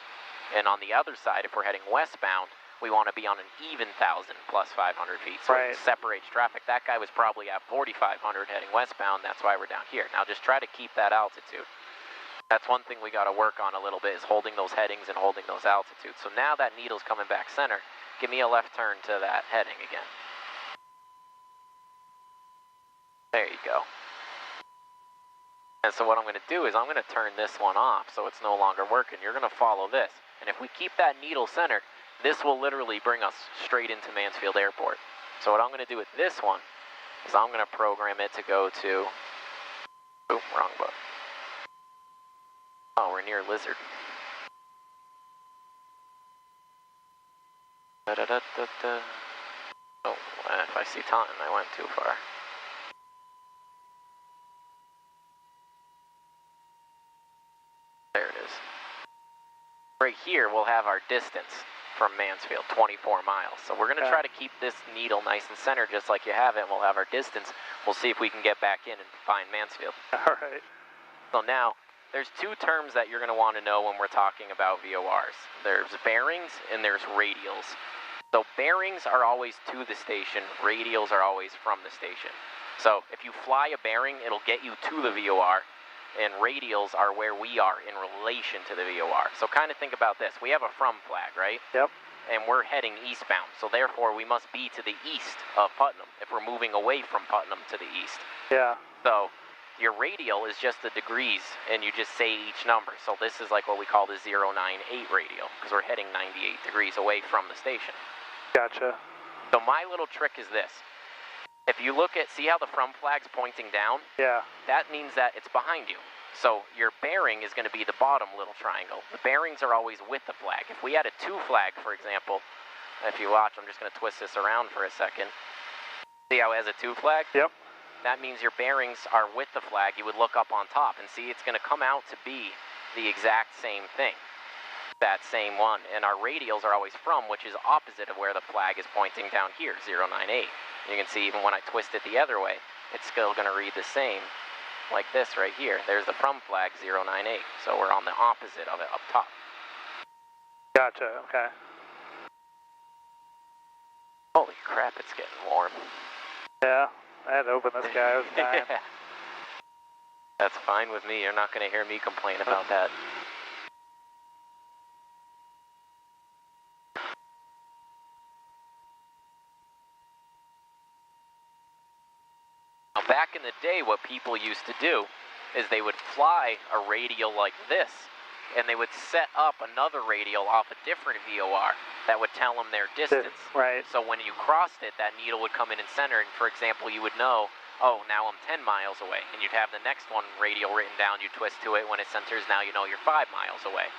And on the other side, if we're heading westbound, we want to be on an even 1,000 plus 500 feet. So it separates traffic. That guy was probably at 4,500 heading westbound. That's why we're down here. Now just try to keep that altitude. That's one thing we got to work on a little bit, is holding those headings and holding those altitudes. So now that needle's coming back center, give me a left turn to that heading again. There you go. And so what I'm going to do is I'm going to turn this one off so it's no longer working. You're going to follow this. And if we keep that needle centered, this will literally bring us straight into Mansfield Airport. So what I'm going to do with this one is I'm going to program it to go to... Oop, wrong button. Oh, we're near Lizard. Da-da-da-da-da. Oh, if I see time, I went too far. There it is. Right here, we'll have our distance from Mansfield, 24 miles. So we're going to try to keep this needle nice and centered just like you have it, and we'll have our distance. We'll see if we can get back in and find Mansfield. All right. So now, there's 2 terms that you're going to want to know when we're talking about VORs. There's bearings and there's radials. So bearings are always to the station, radials are always from the station. So if you fly a bearing, it'll get you to the VOR, and radials are where we are in relation to the VOR. So kind of think about this. We have a from flag, right? Yep. And we're heading eastbound, so therefore we must be to the east of Putnam if we're moving away from Putnam to the east. Yeah. So your radial is just the degrees, and you just say each number. So this is like what we call the 098 radial, because we're heading 98 degrees away from the station. Gotcha. So my little trick is this. If you look at, see how the from flag's pointing down? Yeah. That means that it's behind you. So your bearing is going to be the bottom little triangle. The bearings are always with the flag. If we had a 2 flag, for example, if you watch, I'm just going to twist this around for a second. See how it has a 2 flag? Yep. That means your bearings are with the flag. You would look up on top and see it's going to come out to be the exact same thing. That same one. And our radials are always from, which is opposite of where the flag is pointing down here, 098. You can see even when I twist it the other way, it's still going to read the same, like this right here. There's the from flag, 098. So we're on the opposite of it up top. Gotcha, okay. Holy crap, it's getting warm. Yeah, I had to open this guy. I was dying. That's fine with me. You're not going to hear me complain about that. Now, back in the day, what people used to do is they would fly a radial like this, and they would set up another radial off a different VOR that would tell them their distance. Right. So when you crossed it, that needle would come in and center, and for example, you would know, oh, now I'm 10 miles away, and you'd have the next one radial written down, you twist to it, when it centers, now you know you're 5 miles away.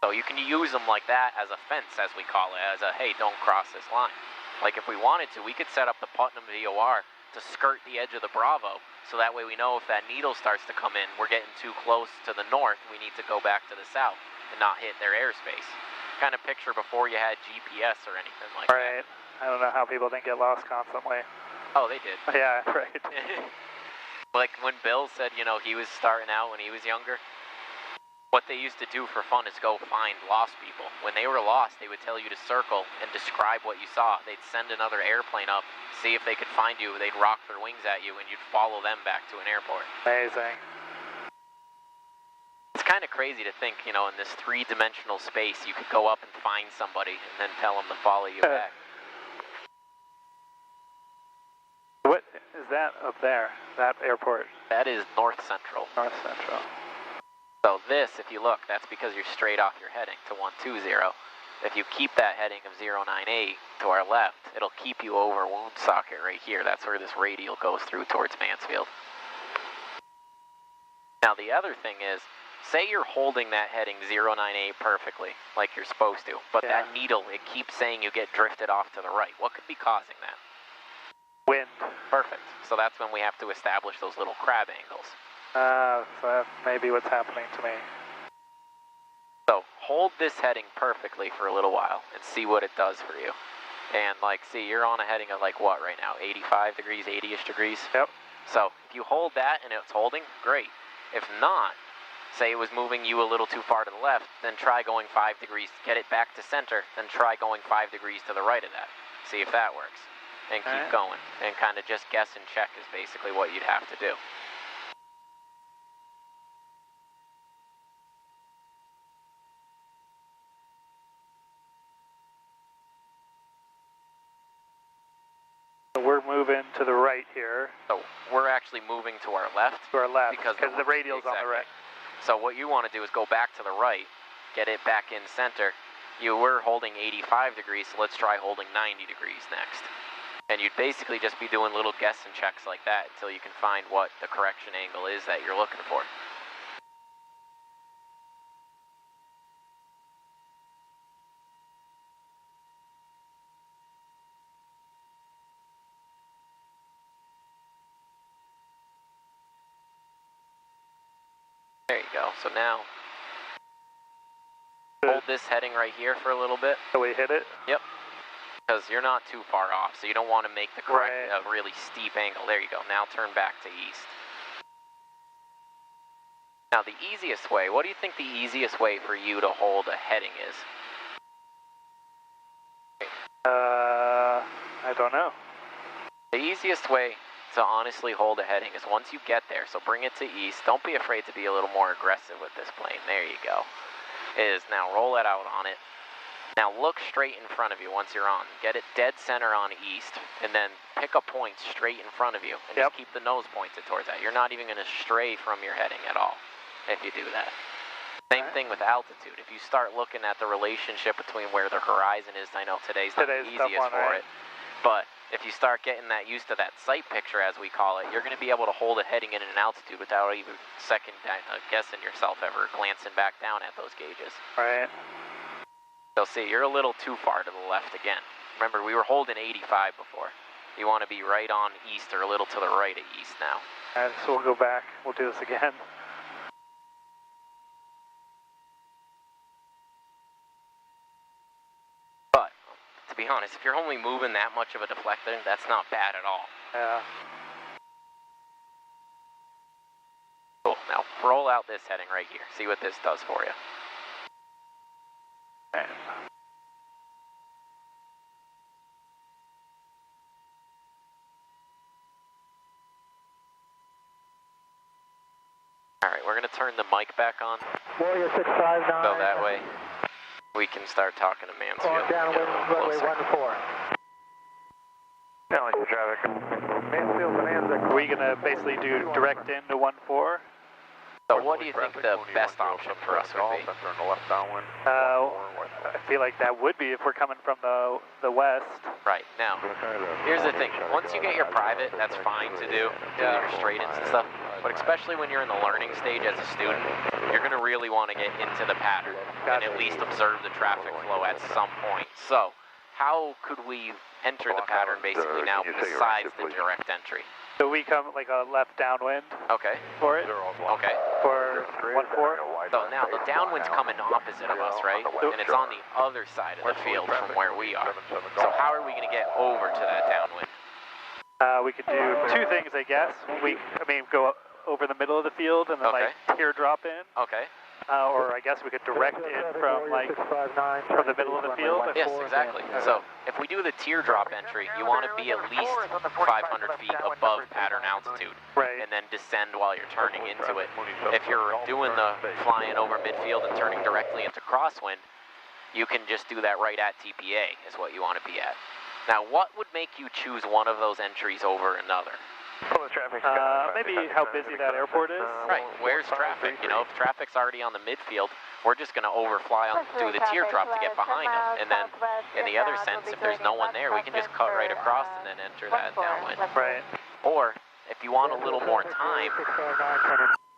So you can use them like that as a fence, as we call it, as a, hey, don't cross this line. Like if we wanted to, we could set up the Putnam VOR to skirt the edge of the Bravo, so that way we know if that needle starts to come in, we're getting too close to the north, we need to go back to the south and not hit their airspace. Kind of picture before you had GPS or anything like that. Right. I don't know how people didn't get lost constantly. Oh, they did. Yeah, right. Like when Bill said, you know, he was starting out when he was younger, what they used to do for fun is go find lost people. When they were lost, they would tell you to circle and describe what you saw. They'd send another airplane up, see if they could find you. They'd rock their wings at you, and you'd follow them back to an airport. Amazing. It's kind of crazy to think, you know, in this three-dimensional space, you could go up and find somebody and then tell them to follow you back. What is that up there, that airport? That is North Central. North Central. So this, if you look, that's because you're straight off your heading to 120. If you keep that heading of 098 to our left, it'll keep you over Woonsocket right here. That's where this radial goes through towards Mansfield. Now the other thing is, say you're holding that heading 098 perfectly, like you're supposed to, but that needle, it keeps saying you get drifted off to the right. What could be causing that? Wind. Perfect. So that's when we have to establish those little crab angles. So that may be what's happening to me. So hold this heading perfectly for a little while and see what it does for you. And like, see, you're on a heading of like what right now? 85 degrees, 80-ish degrees? Yep. So if you hold that and it's holding, great. If not, say it was moving you a little too far to the left, then try going 5 degrees, get it back to center, then try going 5 degrees to the right of that. See if that works. And keep going. And kind of just guess and check is basically what you'd have to do. We're moving to the right here. So we're actually moving to our left. To our left, because the radial's on the right. So what you want to do is go back to the right, get it back in center. You were holding 85 degrees, so let's try holding 90 degrees next. And you'd basically just be doing little guess and checks like that until you can find what the correction angle is that you're looking for. There you go. So now, hold this heading right here for a little bit. So we hit it? Yep. Because you're not too far off, so you don't want to make the correct, really steep angle. There you go. Now turn back to east. Now the easiest way, what do you think the easiest way for you to hold a heading is? I don't know. The easiest way to honestly hold a heading is once you get there, so bring it to east. Don't be afraid to be a little more aggressive with this plane. There you go. Is now roll it out on it. Now look straight in front of you once you're on. Get it dead center on east, and then pick a point straight in front of you, and just keep the nose pointed towards that. You're not even going to stray from your heading at all if you do that. Same thing with altitude. If you start looking at the relationship between where the horizon is, I know today's not the easiest for it, but if you start getting that used to that sight picture, as we call it, you're going to be able to hold a heading in an altitude without even second guessing yourself ever glancing back down at those gauges. Right. So see, you're a little too far to the left again. Remember, we were holding 85 before. You want to be right on east or a little to the right of east now. Alright, so we'll go back. We'll do this again. But, to be honest, if you're only moving that much of a deflector, that's not bad at all. Yeah. Cool. Now, roll out this heading right here. See what this does for you. Alright, we're going to turn the mic back on. Warrior 659. So that way we can start talking to Mansfield. Downwind, runway 14. Challenge traffic. Mansfield, Bonanza. Are we going to basically do direct into 14? So what do you think the best option for us would be? I feel like that would be if we're coming from the west. Right, now, here's the thing. Once you get your private, that's fine to do your straight-ins and stuff. But especially when you're in the learning stage as a student, you're going to really want to get into the pattern and at least observe the traffic flow at some point. So, how could we enter the pattern basically now besides the direct entry? So we come like a left downwind. Okay. For it. Okay. For 14. So now the downwind's coming opposite of us, right? And it's on the other side of the field from where we are. So how are we going to get over to that downwind? We could do two things, I guess. Go over the middle of the field and then like teardrop in. Okay. or I guess we could direct it from like from the middle of the field. Yes, exactly. So if we do the teardrop entry, you want to be at least 500 feet above pattern altitude, Right. and then descend while you're turning into it. If you're doing the flying over midfield and turning directly into crosswind, you can just do that right at TPA is what you want to be at. Now, what would make you choose one of those entries over another? Maybe how busy that airport is. Right, where's traffic? You know, if traffic's already on the midfield, we're just going to overfly on through the teardrop to get behind them. And then, in the other sense, if there's no one there, we can just cut right across and then enter that downwind. Right. Or, if you want a little more time,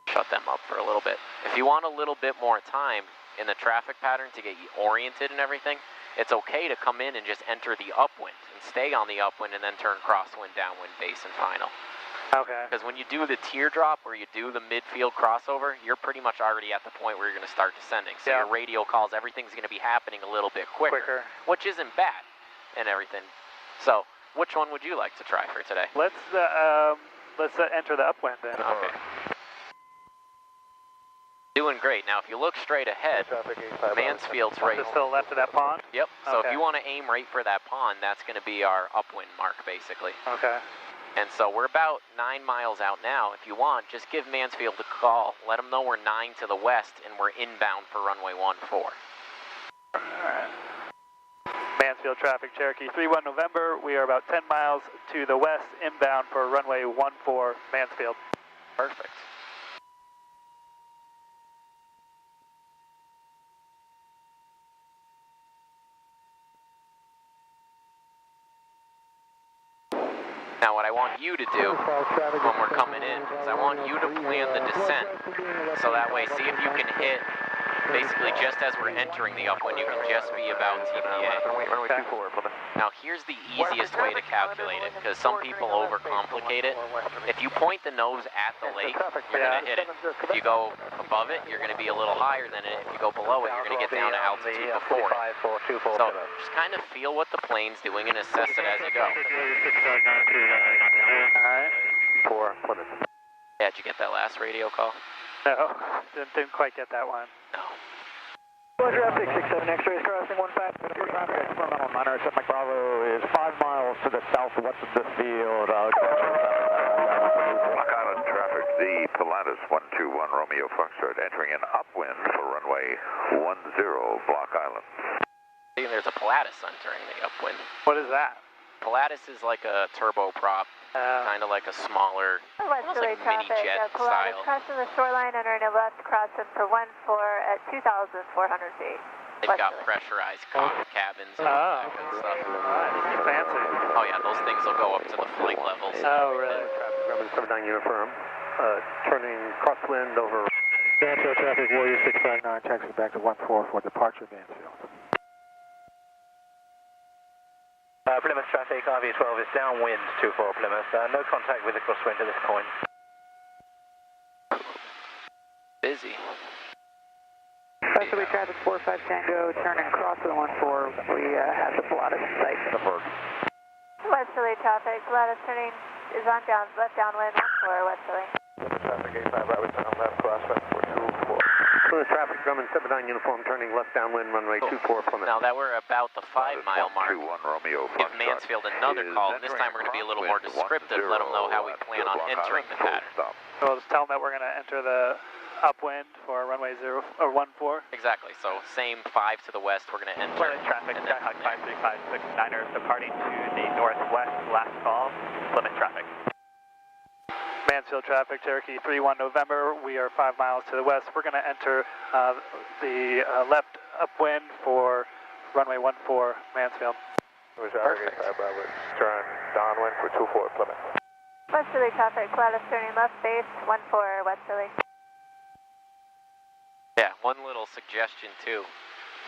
shut them up for a little bit. If you want a little bit more time in the traffic pattern to get you oriented and everything, it's okay to come in and just enter the upwind and stay on the upwind and then turn crosswind, downwind, base, and final. Okay. Because when you do the teardrop or you do the midfield crossover, you're pretty much already at the point where you're going to start descending. So your radio calls, everything's going to be happening a little bit quicker, which isn't bad and everything. So which one would you like to try for today? Let's enter the upwind then. Okay. Doing great. Now, if you look straight ahead, Mansfield's right. Just to the left of that pond? Yep. So if you want to aim right for that pond, that's going to be our upwind mark, basically. Okay. And so we're about 9 miles out now. If you want, just give Mansfield a call. Let them know we're 9 to the west and we're inbound for runway 14. All right. Mansfield traffic, Cherokee 31 November. We are about 10 miles to the west, inbound for runway 14, Mansfield. Perfect. Now what I want you to do when we're coming in is I want you to plan the descent. So that way, see if you can hit, basically just as we're entering the upwind, you can just be about TPA. Now here's the easiest way to calculate it, because some people overcomplicate it. If you point the nose at the lake, you're going to hit it. If you go above it, you're going to be a little higher than it. If you go below it, you're going to get down to altitude before it. So just kind of feel what the plane's doing and assess it as you go. Alright. Yeah, did you get that last radio call? No, didn't quite get that one. No. Traffic 67 X-rays crossing 15. Traffic Experimental 907 Mike Bravo is 5 miles to the southwest of the field. Block Island traffic, the Pilatus 121 Romeo Foxtrot entering an upwind for runway 10 Block Island. See, there's a Pilatus entering the upwind. What is that? Pilatus is like a turboprop, kind of like a smaller, almost like a mini jet style. Crossing the shoreline, entering a left crossing for 14 at 2,400 feet. They've got pressurized cabins and all that good stuff. Fancy. Oh yeah, those things will go up to the flight levels. Oh, really? Traffic, 79 uniform, turning crosswind over. Mansfield traffic, Warrior 659, taxi back to 14 for departure Mansfield. Plymouth traffic, RV12 is downwind 24 Plymouth. No contact with the crosswind at this point. Busy. Westerly traffic 45 Tango, turning cross to the 14. We have the Pilatus in sight. Westerly traffic, Pilatus turning is on left downwind 14 Westerly. Traffic 85 Bravo, turn left crosswind for 24. Plymouth traffic, Grumman 79 uniform, turning left downwind runway 24 Plymouth. Now that we're about the 5 mile mark, 21 Romeo give Mansfield another call, and this time we're going to be a little more descriptive, let them know how we plan on entering the pattern. So we'll just tell them that we're going to enter the upwind for runway 14. Exactly, so same 5 to the west, we're going to enter. Plymouth traffic, Skyhawk 53569er, departing to the northwest, last call, Plymouth traffic. Mansfield traffic, Cherokee 31 November. We are 5 miles to the west. We're going to enter the left upwind for runway 14 Mansfield. Perfect. Turn downwind for 24 Plymouth. Westerly traffic, Pilatus turning left base 14 Westerly. Yeah, one little suggestion too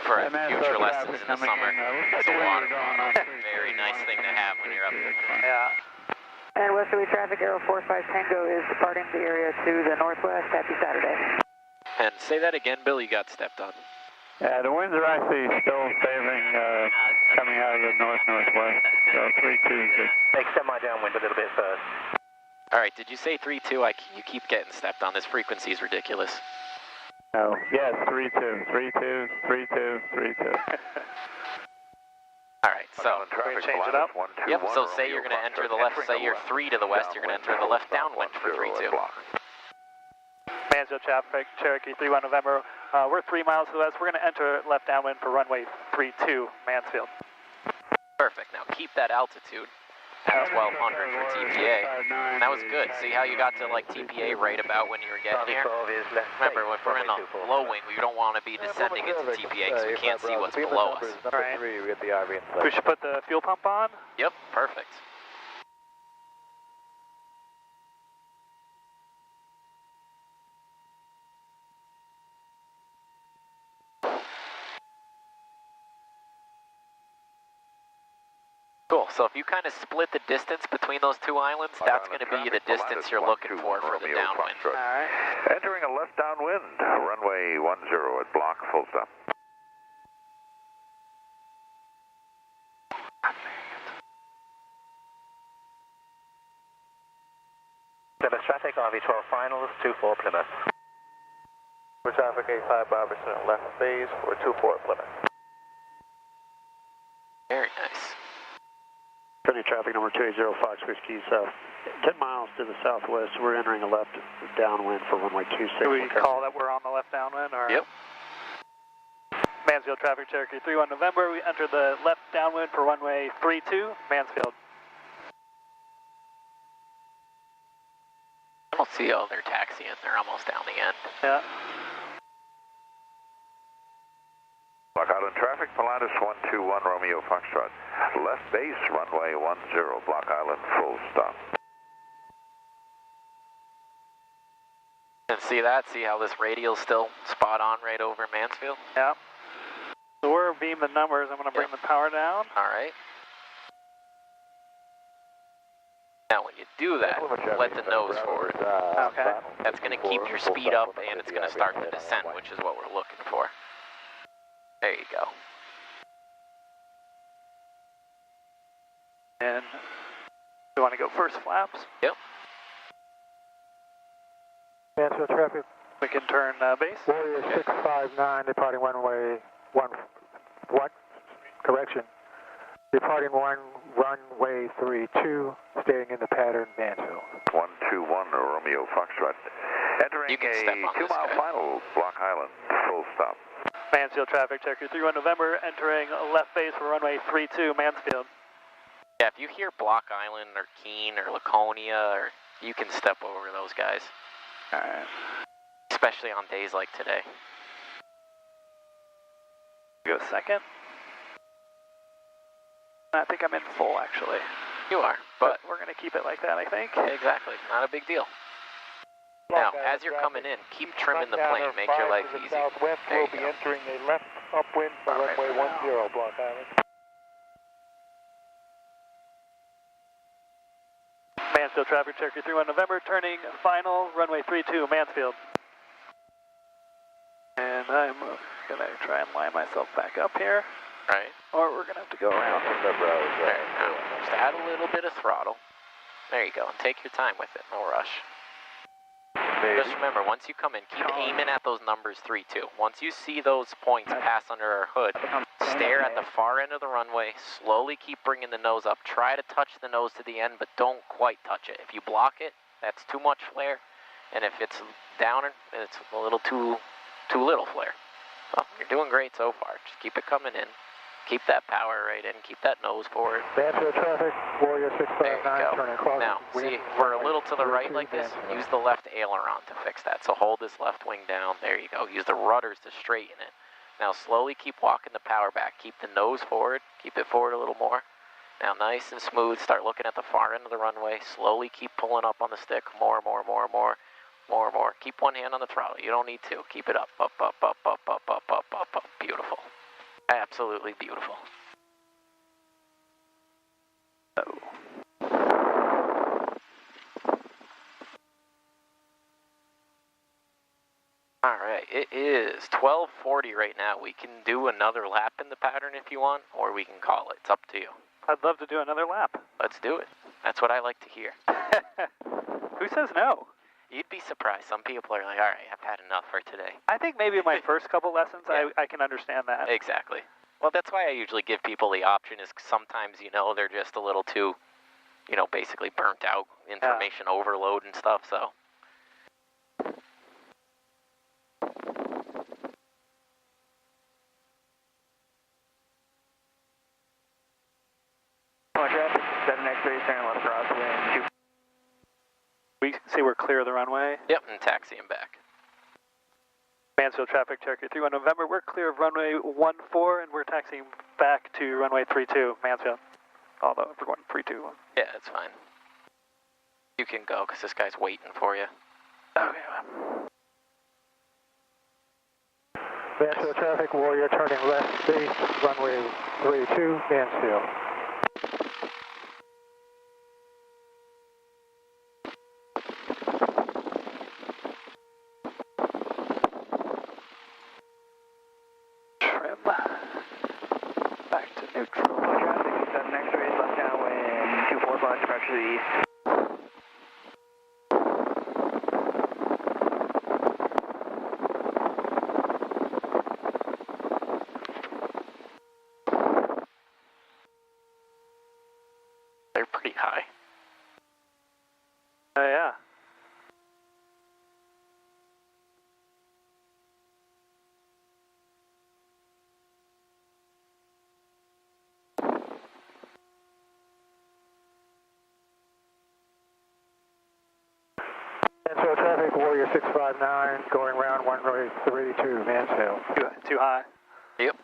for future lessons in the summer. It's a water bottle. Very nice thing to have when you're up there. Yeah. And Westerly traffic, Aero 45 Tango is departing the area to the northwest. Happy Saturday. And say that again, Bill, you got stepped on. Yeah, the winds are actually still favoring coming out of the north-northwest, so 3-2 is good. Extend my downwind a little bit first. All right, did you say 3-2? You keep getting stepped on. This frequency is ridiculous. No. Yes, 3-2, 3-2, 3-2, 3-2. All right, so change it up. Yep. So say you're going to enter the left. Say you're 3 to the west. You're going to enter the left downwind for 3-2. Mansfield traffic, Cherokee 31 November. We're 3 miles to the west. We're going to enter left downwind for runway 32, Mansfield. Perfect. Now keep that altitude at 1200 for TPA. And that was good. See how you got to like TPA right about when you were getting here? Remember, if we're in a low wing, we don't want to be descending into TPA because we can't see what's below us. Right. We should put the fuel pump on? Yep, perfect. Cool, so if you kind of split the distance between those two islands, that's going to be the distance you're looking for the downwind. All right. Entering a left downwind, runway 10 at block, full stop. Plymouth traffic, RV12 finals, 24 Plymouth. For traffic, A5 Barberson, left base for 24 Plymouth. Very nice. Turning traffic number 280 Fox Whiskey South. 10 miles to the southwest, we're entering a left downwind for runway 26. Do we call that we're on the left downwind? Or? Yep. Mansfield traffic, Cherokee 31 November. We enter the left downwind for runway 32, Mansfield. I don't see all their taxiing. They're almost down the end. Yeah. Block Island traffic, Pilatus 121 Romeo Foxtrot. Left base, runway 10, Block Island, full stop. And see that? See how this radial's still spot on right over Mansfield? Yeah. So we're beam the numbers. I'm going to bring the power down. All right. Now when you do that, let the nose forward. Okay. That's going to keep your speed up and it's going to start the descent, which is what we're looking for. There you go. And we want to go first flaps. Yep. Mansfield traffic. We can turn base. Warrior 659, departing runway 1, correction. Departing runway 32, staying in the pattern, Mansfield. 121 Romeo Foxtrot. Entering a 2 mile final, Block Island, full stop. Mansfield traffic, Cherokee 31 November, entering left base for runway 32, Mansfield. Yeah, if you hear Block Island or Keene or Laconia, or you can step over those guys. All right. Especially on days like today. Go second. I think I'm in full, actually. You are, but we're going to keep it like that, I think. Exactly, not a big deal. Now, as you're coming in, keep trimming the plane, make your life easy. Southwest, we'll be entering a left upwind for runway 10, Block Island. Mansfield traffic, Cherokee 31 November, turning final, runway 32, Mansfield. And I'm going to try and line myself back up here. Right. Or we're going to have to go around. There, now, just add a little bit of throttle. There you go, and take your time with it, no rush. Just remember, once you come in, keep aiming at those numbers 3-2. Once you see those points pass under our hood, stare at the far end of the runway, slowly keep bringing the nose up. Try to touch the nose to the end, but don't quite touch it. If you block it, that's too much flare, and if it's down, it's a little too little flare. Well, you're doing great so far. Just keep it coming in. Keep that power right in. Keep that nose forward. Mansfield traffic, Warrior 659, turning across. Now, see, we're a little to the right like this. Use the left aileron to fix that. So hold this left wing down. There you go. Use the rudders to straighten it. Now slowly keep walking the power back. Keep the nose forward. Keep it forward a little more. Now nice and smooth. Start looking at the far end of the runway. Slowly keep pulling up on the stick. More. Keep one hand on the throttle. You don't need two. Keep it up. Up. Beautiful. Absolutely beautiful. All right, it is 12:40 right now. We can do another lap in the pattern if you want, or we can call it. It's up to you. I'd love to do another lap. Let's do it. That's what I like to hear. Who says no? You'd be surprised. Some people are like, all right, I've had enough for today. I think maybe my first couple lessons, Yeah. I can understand that. Exactly. Well, that's why I usually give people the option is sometimes, they're just a little too, basically burnt out, information overload and stuff, so. Traffic, 7 X-ray, turning left crosswind, 2. We see we're clear of the runway. Yep, and taxiing back. Mansfield traffic, Cherokee 31 November. We're clear of runway 14 and we're taxiing back to runway 32, Mansfield. Although if we're going 32. Yeah, that's fine. You can go because this guy's waiting for you. Okay. Mansfield traffic, Warrior turning left base, runway 32, Mansfield. Trim. Back to neutral. Traffic, 7 X-rays, left downwind, 24 bunch, back to the east. They're pretty high. Yeah. Mansfield traffic, Warrior 659, going round runway 32, Mansfield. Too high. Yep.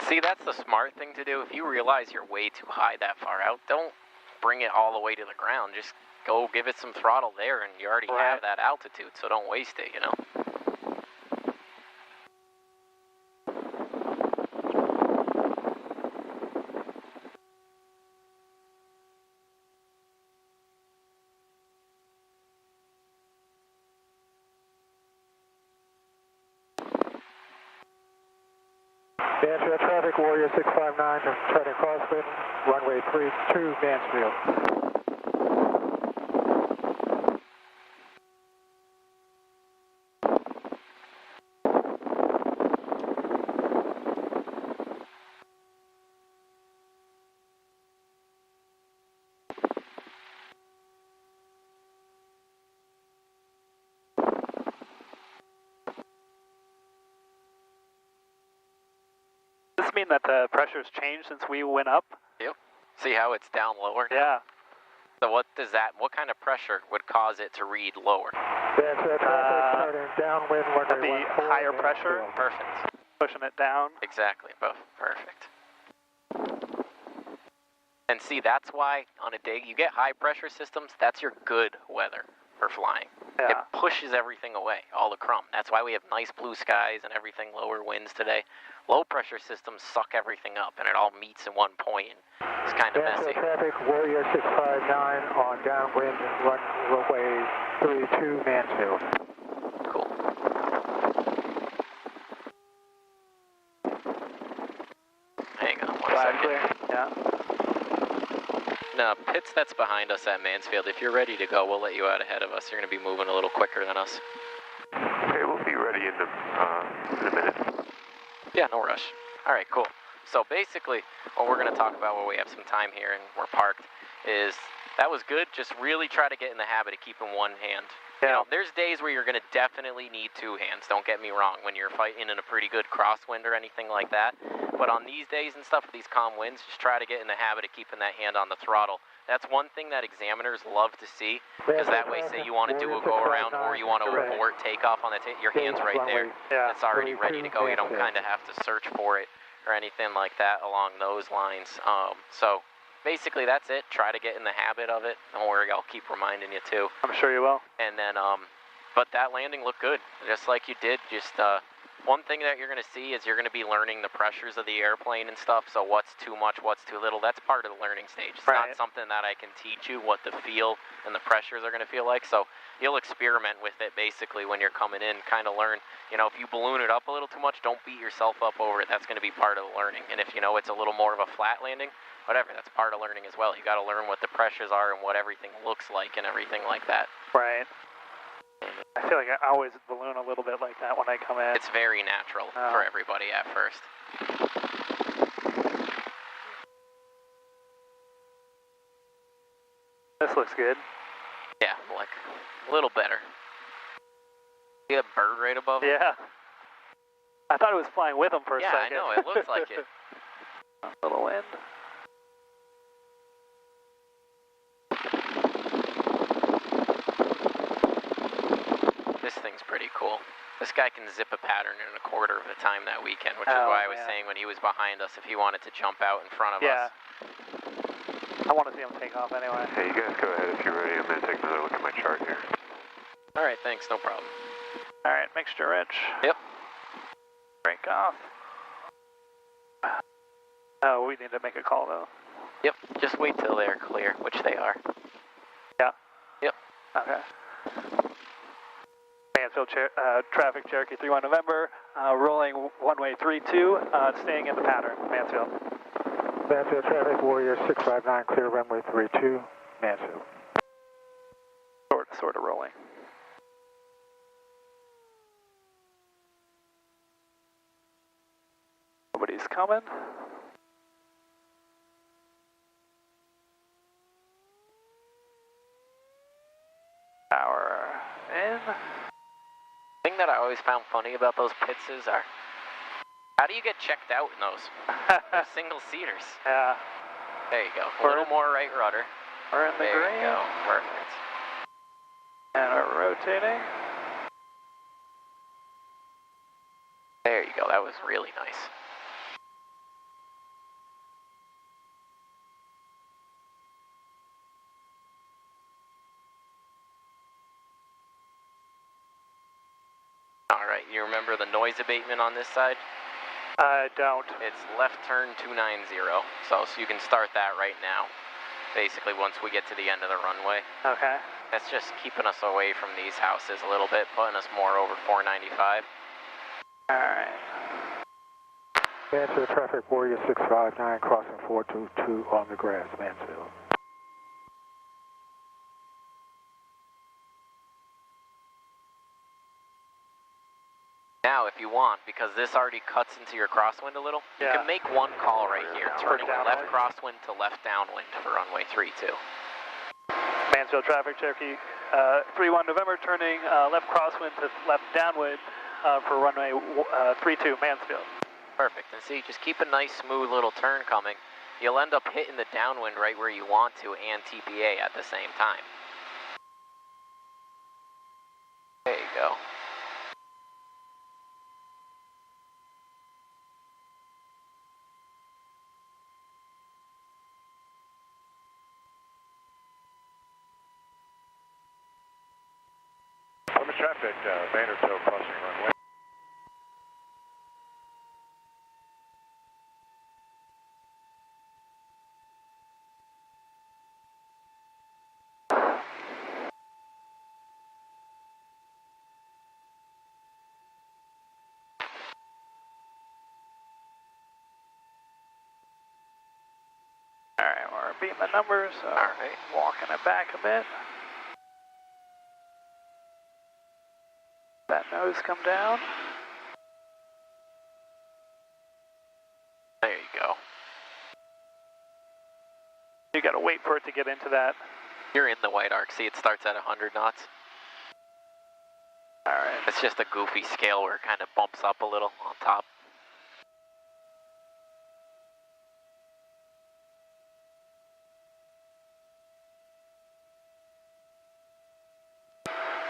See, that's the smart thing to do. If you realize you're way too high that far out, don't bring it all the way to the ground. Just go give it some throttle there, and you already have that altitude, so don't waste it, Mansfield traffic, Warrior 659, turning crosswind, runway 32, Mansfield. Does this mean that the pressure's changed since we went up? Yep. See how it's down lower? Yeah. So what kind of pressure would cause it to read lower? Mansfield traffic, turning downwind, runway 14, higher pressure? Mansfield. Perfect. Pushing it down. Exactly, both. Perfect. And see, that's why on a day you get high pressure systems, that's your good weather for flying. Yeah. It pushes everything away, all the crumb. That's why we have nice blue skies and everything, lower winds today. Low pressure systems suck everything up and it all meets in one point. And it's kind of messy. Mansfield traffic, Warrior 659 on downwind, runway 32, Mansfield. Cool. Hang on one second. Clear. Yeah. No, pits that's behind us at Mansfield. If you're ready to go, we'll let you out ahead of us. You're going to be moving a little quicker than us. Okay, we'll be ready in a minute. Yeah, no rush. All right, cool. So basically, what we're going to talk about while we have some time here and we're parked is that was good. Just really try to get in the habit of keeping one hand. You know, there's days where you're going to definitely need two hands. Don't get me wrong, when you're fighting in a pretty good crosswind or anything like that. But on these days and stuff, with these calm winds, just try to get in the habit of keeping that hand on the throttle. That's one thing that examiners love to see, because that way, say you want to do a go-around or you want to abort takeoff on the your hand's right there. It's already ready to go. You don't kind of have to search for it or anything like that along those lines. So basically, that's it. Try to get in the habit of it. Don't worry, I'll keep reminding you too. I'm sure you will. And then, but that landing looked good, just like you did. Just One thing that you're going to see is you're going to be learning the pressures of the airplane and stuff, so what's too much, what's too little, that's part of the learning stage. It's not something that I can teach you what the feel and the pressures are going to feel like, so you'll experiment with it basically when you're coming in, kind of learn, you know, if you balloon it up a little too much, don't beat yourself up over it. That's going to be part of the learning. And if you know it's a little more of a flat landing, whatever, that's part of learning as well. You got to learn what the pressures are and what everything looks like and everything like that. Right. I feel like I always balloon a little bit like that when I come in. It's very natural for everybody at first. This looks good. Yeah, like a little better. See a bird right above him? Yeah. I thought it was flying with him for a second. Yeah, I know, it looks like it. A little wind. This thing's pretty cool. This guy can zip a pattern in a quarter of the time that weekend, which is why I was saying when he was behind us, if he wanted to jump out in front of us. I want to see him take off anyway. Hey, you guys go ahead if you're ready. I'm going to take another look at my chart here. All right, thanks, no problem. All right, mixture rich. Yep. Break off. Oh, we need to make a call though. Yep, just wait till they're clear, which they are. Yeah? Yep. Okay. Mansfield traffic, Cherokee 31 November, rolling one-way 32, staying in the pattern, Mansfield. Mansfield traffic, Warrior 659, clear runway 32, Mansfield. Sort of rolling. Nobody's coming. Power in. The thing that I always found funny about those Pizzas are, how do you get checked out in those? They're single seaters. Yeah. There you go. A little more right rudder. We're in the green. There you go. Perfect. And we're rotating. There you go. That was really nice. All right, you remember the noise abatement on this side? I don't. It's left turn 290, so you can start that right now. Basically, once we get to the end of the runway. Okay. That's just keeping us away from these houses a little bit, putting us more over 495. All right. Mansfield traffic, Warrior 659, crossing 422 on the grass, Mansfield. Now, if you want, because this already cuts into your crosswind a little, you can make one call right here, turning left crosswind to left downwind for runway 32. Mansfield traffic, Cherokee 31 November, turning left crosswind to left downwind for runway 32, Mansfield. Perfect, and see, just keep a nice smooth little turn coming. You'll end up hitting the downwind right where you want to and TPA at the same time. There you go. Traffic, Vanderbilt crossing runway. All right, we're beating the numbers, so walking it back a bit. That nose come down. There you go. You gotta wait for it to get into that. You're in the white arc. See, it starts at 100 knots. All right. It's just a goofy scale where it kind of bumps up a little on top.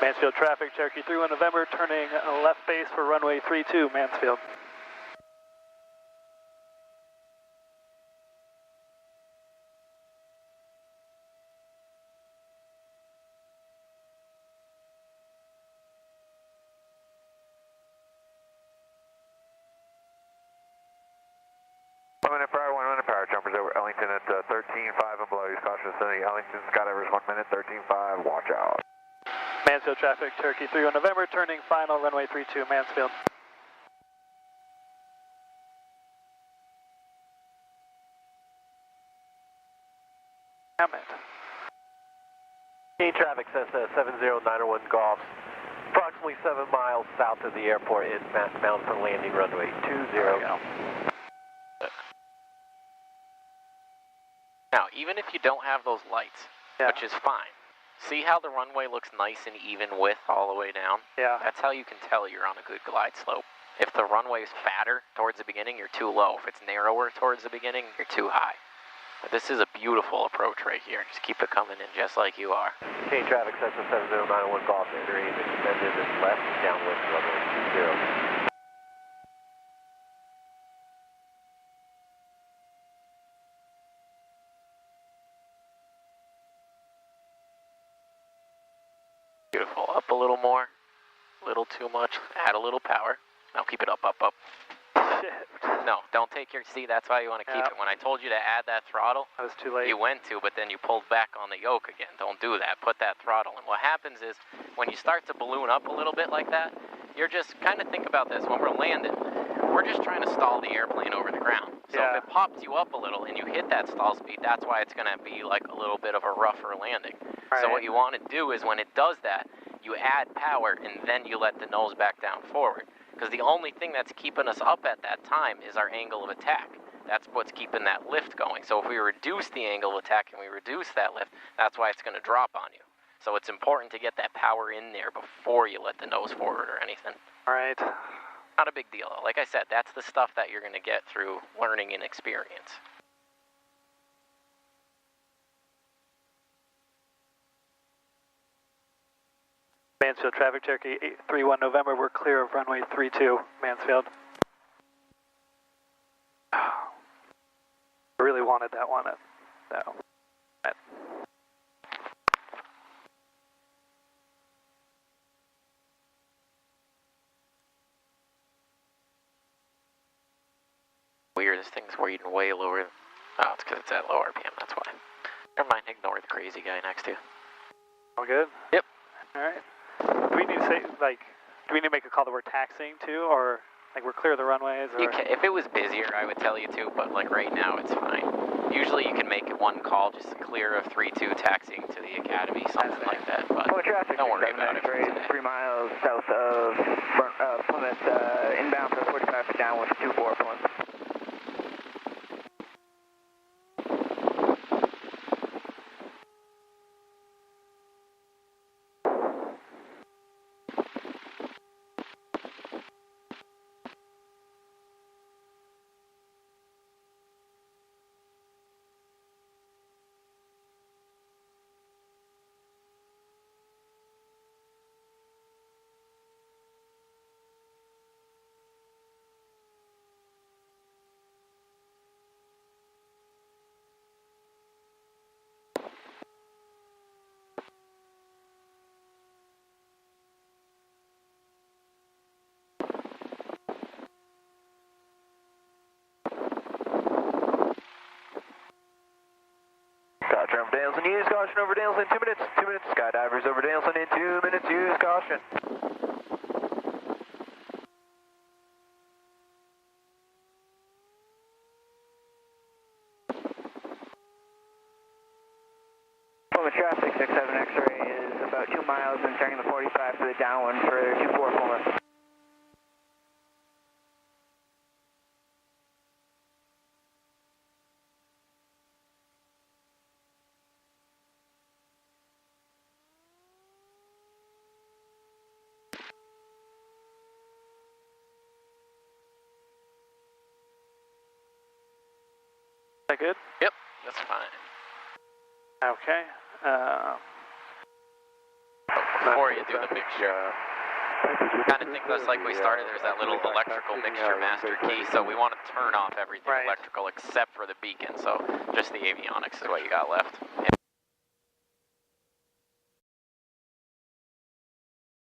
Mansfield traffic, Cherokee 31 November, turning left base for runway 32, Mansfield. 1 minute power, 1 minute power. Jumpers over Ellington at 13.5 and below. Use caution vicinity. Ellington, Scott Evers, 1 minute, 13.5. Watch out. Mansfield traffic, Turkey 31 November, turning final, runway 32, Mansfield. Comment. Key traffic says 70901 Golf. Approximately 7 miles south of the airport is bound for landing runway 20. Now, even if you don't have those lights, which is fine, see how the runway looks nice and even width all the way down? Yeah. That's how you can tell you're on a good glide slope. If the runway is fatter towards the beginning, you're too low. If it's narrower towards the beginning, you're too high. But this is a beautiful approach right here. Just keep it coming in just like you are. Key traffic says 70901 Golf, entering extended and left downwind runway 20. Beautiful. Up a little more. A little too much. Add a little power. Now keep it up, up, up. Shit. No, don't take your... See, that's why you want to keep it. When I told you to add that throttle, I was too late. you went to, but then you pulled back on the yoke again. Don't do that. Put that throttle in. What happens is, when you start to balloon up a little bit like that, you're just... Kind of think about this. When we're landing, we're just trying to stall the airplane over the ground. So if it pops you up a little and you hit that stall speed, that's why it's going to be like a little bit of a rougher landing. Right. So what you want to do is when it does that, you add power and then you let the nose back down forward. Because the only thing that's keeping us up at that time is our angle of attack. That's what's keeping that lift going. So if we reduce the angle of attack and we reduce that lift, that's why it's going to drop on you. So it's important to get that power in there before you let the nose forward or anything. All right. Not a big deal though. Like I said, that's the stuff that you're going to get through learning and experience. Mansfield traffic, Cherokee 31 November, we're clear of runway 32, Mansfield. I really wanted that one. No. Weird, this thing's weighting way lower. Oh, it's because it's at low RPM, that's why. Never mind, ignore the crazy guy next to you. All good? Yep. All right. Do we need to say, like, do we need to make a call that we're taxiing too, or like we're clear of the runways? Or? You can, if it was busier, I would tell you to, but like right now, it's fine. Usually you can make one call just to clear of 3-2 taxiing to the academy, something like that, but don't worry about it for today. 3 miles south of Plymouth, inbound for 45 for downwind 24 Plymouth. Over Dales and use caution over Dales in 2 minutes. 2 minutes. Skydivers over Dales in 2 minutes. Use caution. Plymouth traffic 67 X-ray is about 2 miles and turning the 45 for the downwind for 24 Plymouth. That good? Yep, that's fine. Okay. Before you do the mixture, kind of think that's like we started, there's that little electrical mixture master key, so we want to turn off everything electrical except for the beacon, so just the avionics is what you got left.